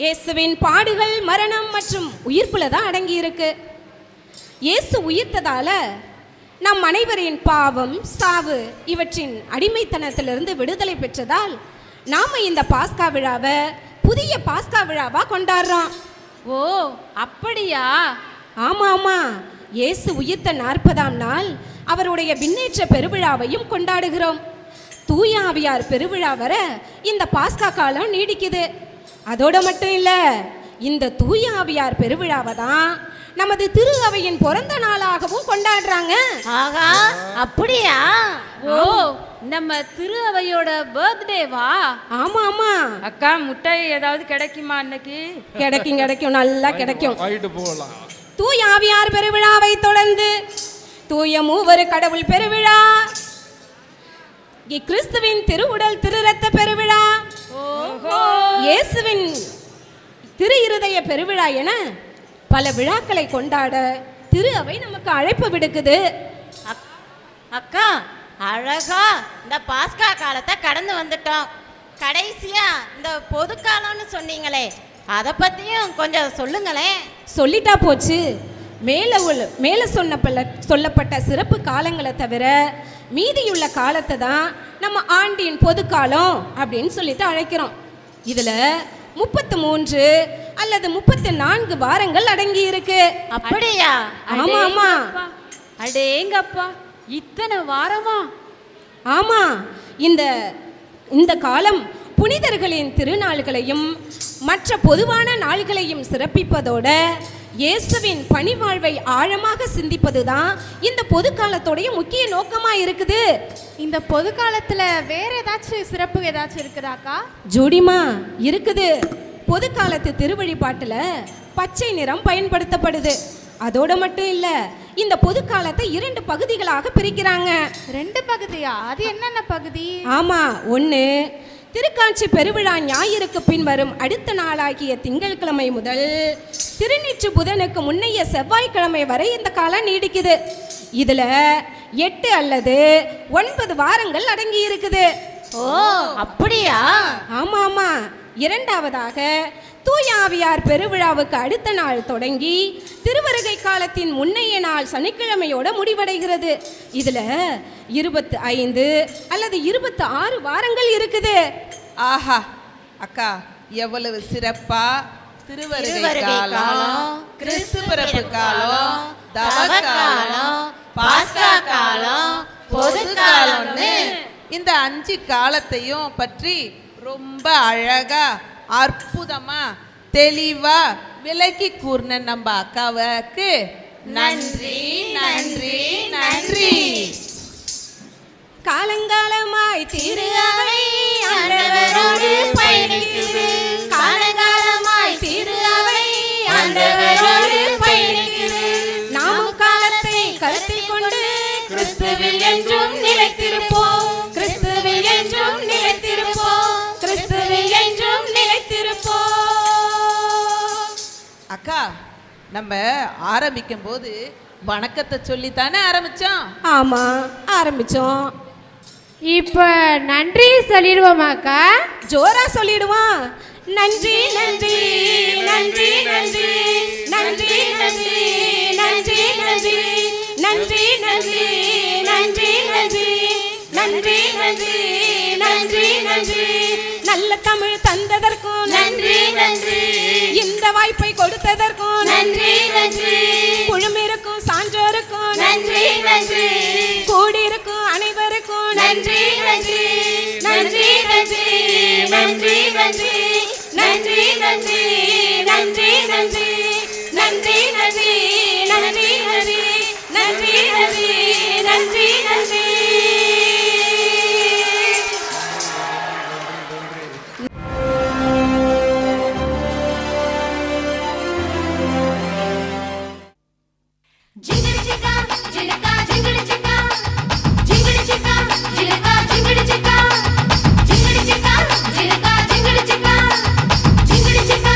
இயேசுவின் பாடுகள், மரணம் மற்றும் உயிர்ப்புல தான் அடங்கி இருக்கு. இயேசு உயிர்த்ததால நம் அனைவரின் பாவம், சாவு இவற்றின் அடிமைத்தனத்திலிருந்து விடுதலை பெற்றதால் நாம இந்த பாஸ்கா விழாவை புதிய பாஸ்கா விழாவா கொண்டாடுறோம். ஓ அப்படியா? ஆமா ஆமா, இயேசு உயிர்த்த 40ஆம் நாள் அவருடைய விண்ணேற்ற பெருவிழாவையும் கொண்டாடுகிறோம். தூய ஆவியார் பெருவிழா வர இந்த பாஸ்கா காலம் நீடிக்குது. அதோட மட்டும் இல்ல, இந்த தூய ஆவியார் பெருவிழாவை தான் நமது திரு அவையின் பிறந்த நாளாகவும் கொண்டாடுறாங்க. ஆகா, அப்படியா? ஓ, நம்ம திரு அவையோட பர்த்டேவா? ஆமா ஆமா. அக்கா, முட்டை ஏதாவது கிடைக்குமா அன்னைக்கு? கிடைக்கும் கிடைக்கும், நல்லா கிடைக்கும். வாங்கிட்டு போகலாம். தூய ஆவியார் பெருவிழாவை தொடர்ந்து தூய மூவர் கடவுள் பெருவிழா, கிறிஸ்துவின் திருவுடல் திருரத்த பெருவிழா, இயேசுவின் திரு இருதய பெருவிழா என பல விழாக்களை கொண்டாட திரு அவை நமக்கு அழைப்பு விடுக்குது. அக்கா, அழகா இந்த பாஸ்கா காலத்தை கடந்து வந்துட்டோம். கடைசியா இந்த பொது காலம்னு சொன்னீங்களே, அதை பத்தியும் கொஞ்சம் சொல்லுங்களேன். சொல்லிட்டா போச்சு. மேலே சொல்லப்பட்ட சிறப்பு காலங்களை தவிர மீதியுள்ள காலத்தை தான் நம்ம ஆண்டின் பொது காலம் அப்படின்னு சொல்லிட்டு அழைக்கிறோம். இதுல 33 அல்லது 34 வாரங்கள் அடங்கி இருக்கு. அப்படியா? ஆமா ஆமா. அடேங்கப்பா, இத்தனை வாரமா? ஆமா. இந்த காலம் புனிதர்களின் திருநாள்களையும் மற்ற பொதுவான நாள்களையும் சிறப்பிப்பதோட இயேசுவின் பணிவாழ்வை ஆழமாக சிந்திப்பதுதான் இந்த பொது காலத்தோடைய முக்கிய நோக்கமா இருக்குது. இந்த பொது காலத்துல வேற ஏதாச்சும் சிறப்பு ஏதாச்சும் இருக்குதாக்கா? ஜோடிமா, இருக்குது. பொது காலத்து திருவழிபாட்டுல பச்சை நிறம் பயன்படுத்தப்படுது. அதோட மட்டும் இல்ல, இந்த பொது காலத்தை 2 பகுதிகளாக பிரிக்கிறாங்க. 2 பகுதியா? அது என்னென்ன பகுதி? ஆமா, 1 திருக்காட்சி பெருவிழா ஞாயிறுக்கு பின் வரும் அடுத்த நாளாகிய திங்கட்கிழமை முதல் திருநீற்று புதனுக்கு முன்னைய செவ்வாய்க்கிழமை வரை இந்த காலம் நீடிக்குது. இதுல 8 அல்லது 9 வாரங்கள் அடங்கி இருக்குது. ஓ, அப்படியா? ஆமா ஆமா. இரண்டாவதாக தூய ஆவியார் பெருவிழாவுக்கு அடுத்த நாள் தொடங்கி திருவருகை காலத்தின் முன்னைய நாள் சனிக்கிழமையோட முடிவடைகிறது. இதுல 25 அல்லது 26 வாரங்கள் இருக்குது. ஆஹா அக்கா, எவ்வளவு சிறப்பா திருவருகை காலம், கிறிஸ்து பிறப்பு காலம், தவக்காலம், பாஸ்கா காலம், பொது காலம்னு இந்த 5 காலத்தையும் பற்றி ரொம்ப அழகா அற்புதமா தெளிவா விளக்கி கூர்ன நம்ம அக்காவுக்கு நன்றி நன்றி நன்றி. காலங்காலமாய் திரு அவை ஆண்டவரோடு பயணிக்குது. காலங்காலமாய் திரு அவை ஆண்டவரோடு பயணிக்குது. நாம் காலத்தை கருத்தில் கொண்டு கிறிஸ்துவில் என்றும் நிலைத்திருப்போம். கிறிஸ்துவில் என்றும் நிலைத்திருப்போம். கிறிஸ்துவில் என்றும் நிலைத்திருப்போம். அக்கா, நம்ம ஆரம்பிக்கும் போது வணக்கத்தை சொல்லித்தானே ஆரம்பிச்சோம். ஆமா, ஆரம்பிச்சோம். இப்ப நன்றி சொல்லிடுவோமாக்கா? ஜோரா சொல்லிடுவோம். நன்றி நன்றி நன்றி நன்றி நன்றி நன்றி நன்றி நன்றி நன்றி நன்றி நன்றி நன்றி நன்றி நன்றி நன்றி நன்றி. நல்ல தமிழ் தந்ததற்கும் நன்றி நன்றி. இந்த வாய்ப்பை கொடுத்ததற்கும் நன்றி நன்றி. குழுமிருக்கும் சான்றோருக்கும் நன்றி நன்றி. கூடியிருக்கும் அனைவருக்கும் நன்றி நன்றி நன்றி நன்றி நன்றி நன்றி நன்றி நன்றி நன்றி நன்றி நன்றி நன்றி நன்றி நன்றி நன்றி நன்றி நன்றி நன்றி. Jingli chicka, jilika, jingli chicka, jingli chicka, jilika, jingli chicka, jingli chicka, jilika, jingli chicka, jingli chicka.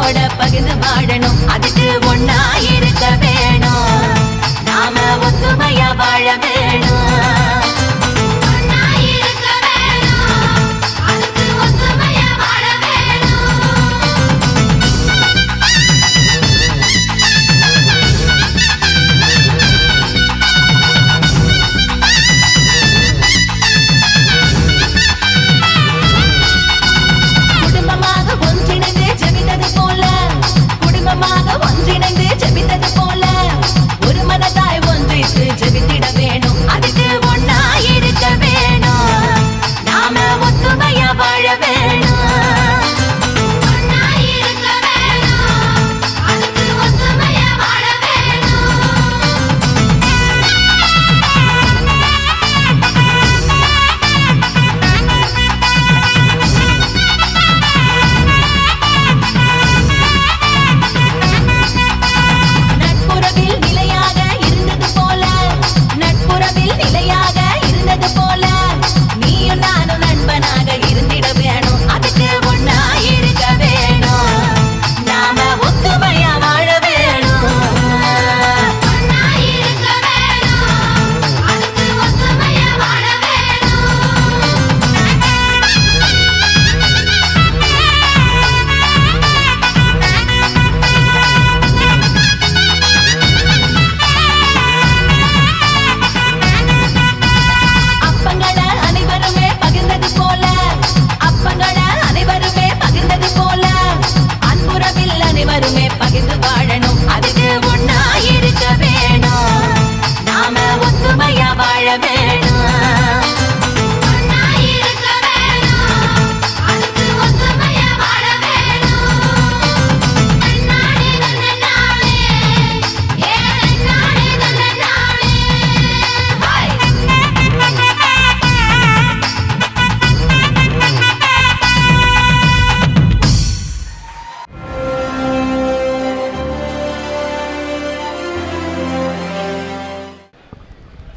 உறவோட பகிர்ந்து வாழணும், அதுக்கு ஒன்னா இருக்க வேணும், நாம ஒத்துமையா வாழ வேணும். ஒன்றிணைந்து ஜெபித்தது போல ஒரு மனதாய் ஒன்றித்து ஜெபித்திட வேணும், அதுக்கு ஒன்னா இருக்க வேணும், நாம ஒத்துமையா வாழ வேணும்.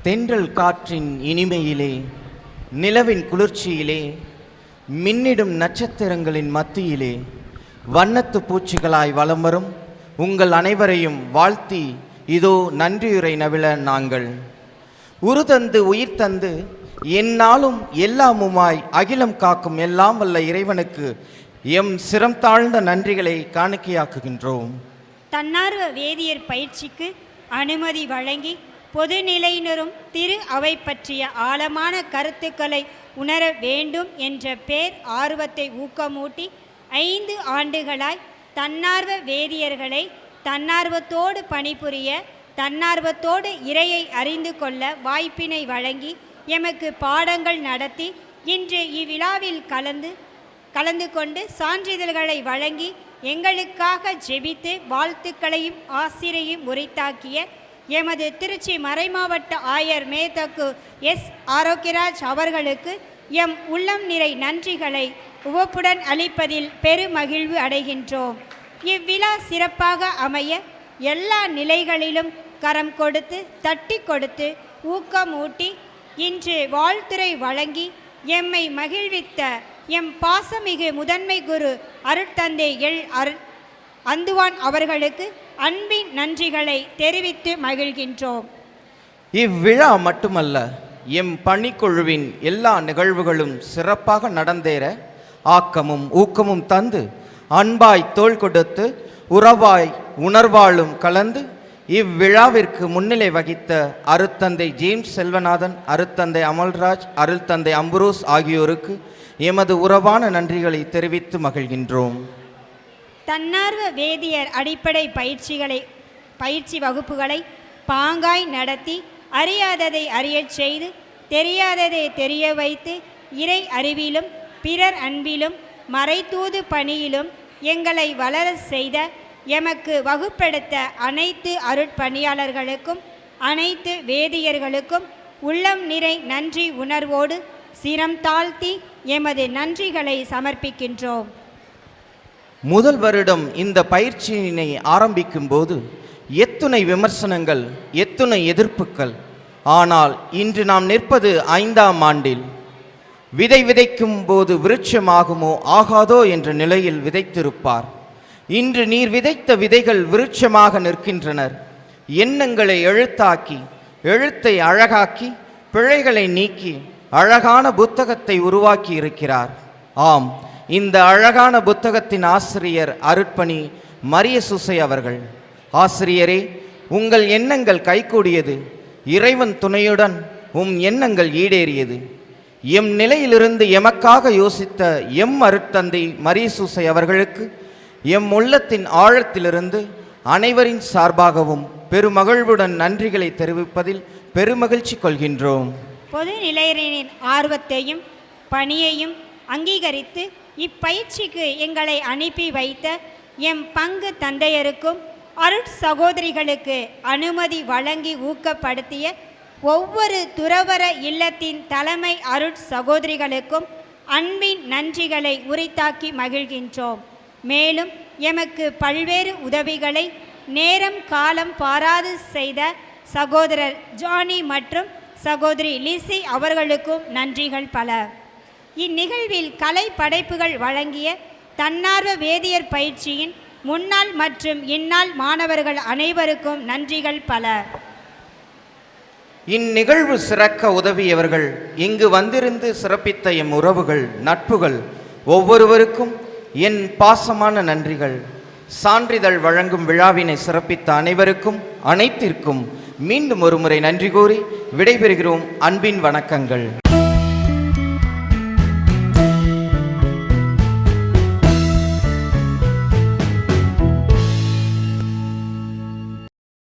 தென்றல் காற்றின் இனிமையிலே, நிலவின் குளிர்ச்சியிலே, மின்னிடும் நட்சத்திரங்களின் மத்தியிலே வண்ணத்து பூச்சிகளாய் வலம் வரும் உங்கள் அனைவரையும் வாழ்த்தி இதோ நன்றியுரை நவிழ நாங்கள். உருதந்து உயிர் தந்து எந்நாளும் எல்லாமுமாய் அகிலம் காக்கும் எல்லாம் வல்ல இறைவனுக்கு எம் சிரம் தாழ்ந்த நன்றிகளை காணிக்கையாக்குகின்றோம். தன்னார்வ வேதியர் பயிற்சிக்கு அனுமதி வழங்கி பொதுநிலையினரும் திரு அவை பற்றிய ஆழமான கருத்துக்களை உணர வேண்டும் என்ற பேர் ஆர்வத்தை ஊக்கமூட்டி 5 ஆண்டுகளாய் தன்னார்வ வேதியர்களை தன்னார்வத்தோடு பணிபுரிய, தன்னார்வத்தோடு இறையை அறிந்து கொள்ள வாய்ப்பினை வழங்கி எமக்கு பாடங்கள் நடத்தி இன்று இவ்விழாவில் கலந்து கொண்டு சான்றிதழ்களை வழங்கி எங்களுக்காக ஜெபித்து வாழ்த்துக்களையும் ஆசிரியையும் உரைத்தாக்கிய எமது திருச்சி மறைமாவட்ட ஆயர் மேதகு எஸ் ஆரோக்கியராஜ் அவர்களுக்கு எம் உள்ளம் நிறை நன்றிகளை உவப்புடன் அளிப்பதில் பெருமகிழ்வு அடைகின்றோம். இவ்விழா சிறப்பாக அமைய எல்லா நிலைகளிலும் கரம் கொடுத்து தட்டி கொடுத்து ஊக்கமூட்டி இன்று வாழ்த்துரை வழங்கி எம்மை மகிழ்வித்த எம் பாசமிகு முதன்மை குரு அருட்தந்தை எல் அந்துவான் அவர்களுக்கு அன்பின் நன்றிகளை தெரிவித்து மகிழ்கின்றோம். இவ்விழா மட்டுமல்ல, எம் பணிக்குழுவின் எல்லா நிகழ்வுகளும் சிறப்பாக நடந்தேற ஆக்கமும் ஊக்கமும் தந்து அன்பாய் தோள் கொடுத்து உறவாய் உணர்வாலும் கலந்து இவ்விழாவிற்கு முன்னிலை வகித்த அருட்தந்தை ஜேம்ஸ் செல்வநாதன், அருட்தந்தை அமல்ராஜ், அருட்தந்தை அம்புரோஸ் ஆகியோருக்கு எமது உறவான நன்றிகளை தெரிவித்து மகிழ்கின்றோம். தன்னார்வ வேதியர் அடிப்படை பயிற்சி வகுப்புகளை பாங்காய் நடத்தி அறியாததை அறியச் செய்து தெரியாததை தெரிய வைத்து இறை அறிவிலும் பிறர் அன்பிலும் மறைத்தூது பணியிலும் எங்களை வளர செய்த எமக்கு வகுப்பெடுத்த அனைத்து அருட்பணியாளர்களுக்கும் அனைத்து வேதியர்களுக்கும் உள்ளம் நிறை நன்றி உணர்வோடு சிரம் தாழ்த்தி எமது நன்றிகளை சமர்ப்பிக்கின்றோம். முதல் வருடம் இந்த பயிற்சியினை ஆரம்பிக்கும் போது எத்துணை விமர்சனங்கள், எத்துணை எதிர்ப்புகள். ஆனால் இன்று நாம் நிற்பது 5ஆம் ஆண்டில். விதை விதைக்கும் போது விருட்சமாகுமோ ஆகாதோ என்ற நிலையில் விதைத்திருப்பார். இன்று நீர் விதைத்த விதைகள் விருட்சமாக நிற்கின்றனர். எண்ணங்களை எழுத்தாக்கி, எழுத்தை அழகாக்கி, பிழைகளை நீக்கி அழகான புத்தகத்தை உருவாக்கி இருக்கிறார். ஆம், இந்த அழகான புத்தகத்தின் ஆசிரியர் அருட்பணி மரிய சூசை அவர்கள். ஆசிரியரே, உங்கள் எண்ணங்கள் கைகூடியது. இறைவன் துணையுடன் எண்ணங்கள் ஈடேறியது. எம் நிலையிலிருந்து எமக்காக யோசித்த அருட்தந்தை மரிய சூசை அவர்களுக்கு எம் உள்ளத்தின் ஆழத்திலிருந்து அனைவரின் சார்பாகவும் பெருமகிழ்வுடன் நன்றிகளை தெரிவிப்பதில் பெருமகிழ்ச்சி கொள்கின்றோம். பொது நிலையரின் ஆர்வத்தையும் பணியையும் அங்கீகரித்து இப்பயிற்சிக்கு எங்களை அனுப்பி வைத்த எம் பங்கு தந்தையருக்கும் அருட் சகோதரிகளுக்கு அனுமதி வழங்கி ஊக்கப்படுத்திய ஒவ்வொரு துறவற இல்லத்தின் தலைமை அருட் சகோதரிகளுக்கும் அன்பின் நன்றிகளை உரித்தாக்கி மகிழ்கின்றோம். மேலும் எமக்கு பல்வேறு உதவிகளை நேரம் காலம் பாராது செய்த சகோதரர் ஜானி மற்றும் சகோதரி லிசி அவர்களுக்கும் நன்றிகள் பல. இந்நிகழ்வில் கலை படைப்புகள் வழங்கிய தன்னார்வ வேதியர் பயிற்சியின் முன்னாள் மற்றும் இந்நாள் மாணவர்கள் அனைவருக்கும் நன்றிகள் பல. இந்நிகழ்வு சிறக்க உதவியவர்கள், இங்கு வந்திருந்து சிறப்பித்த எம் உறவுகள், நட்புகள் ஒவ்வொருவருக்கும் என் பாசமான நன்றிகள். சான்றிதழ் வழங்கும் விழாவினை சிறப்பித்த அனைவருக்கும் அனைத்திற்கும் மீண்டும் ஒருமுறை நன்றி கூறி விடைபெறுகிறோம். அன்பின் வணக்கங்கள்.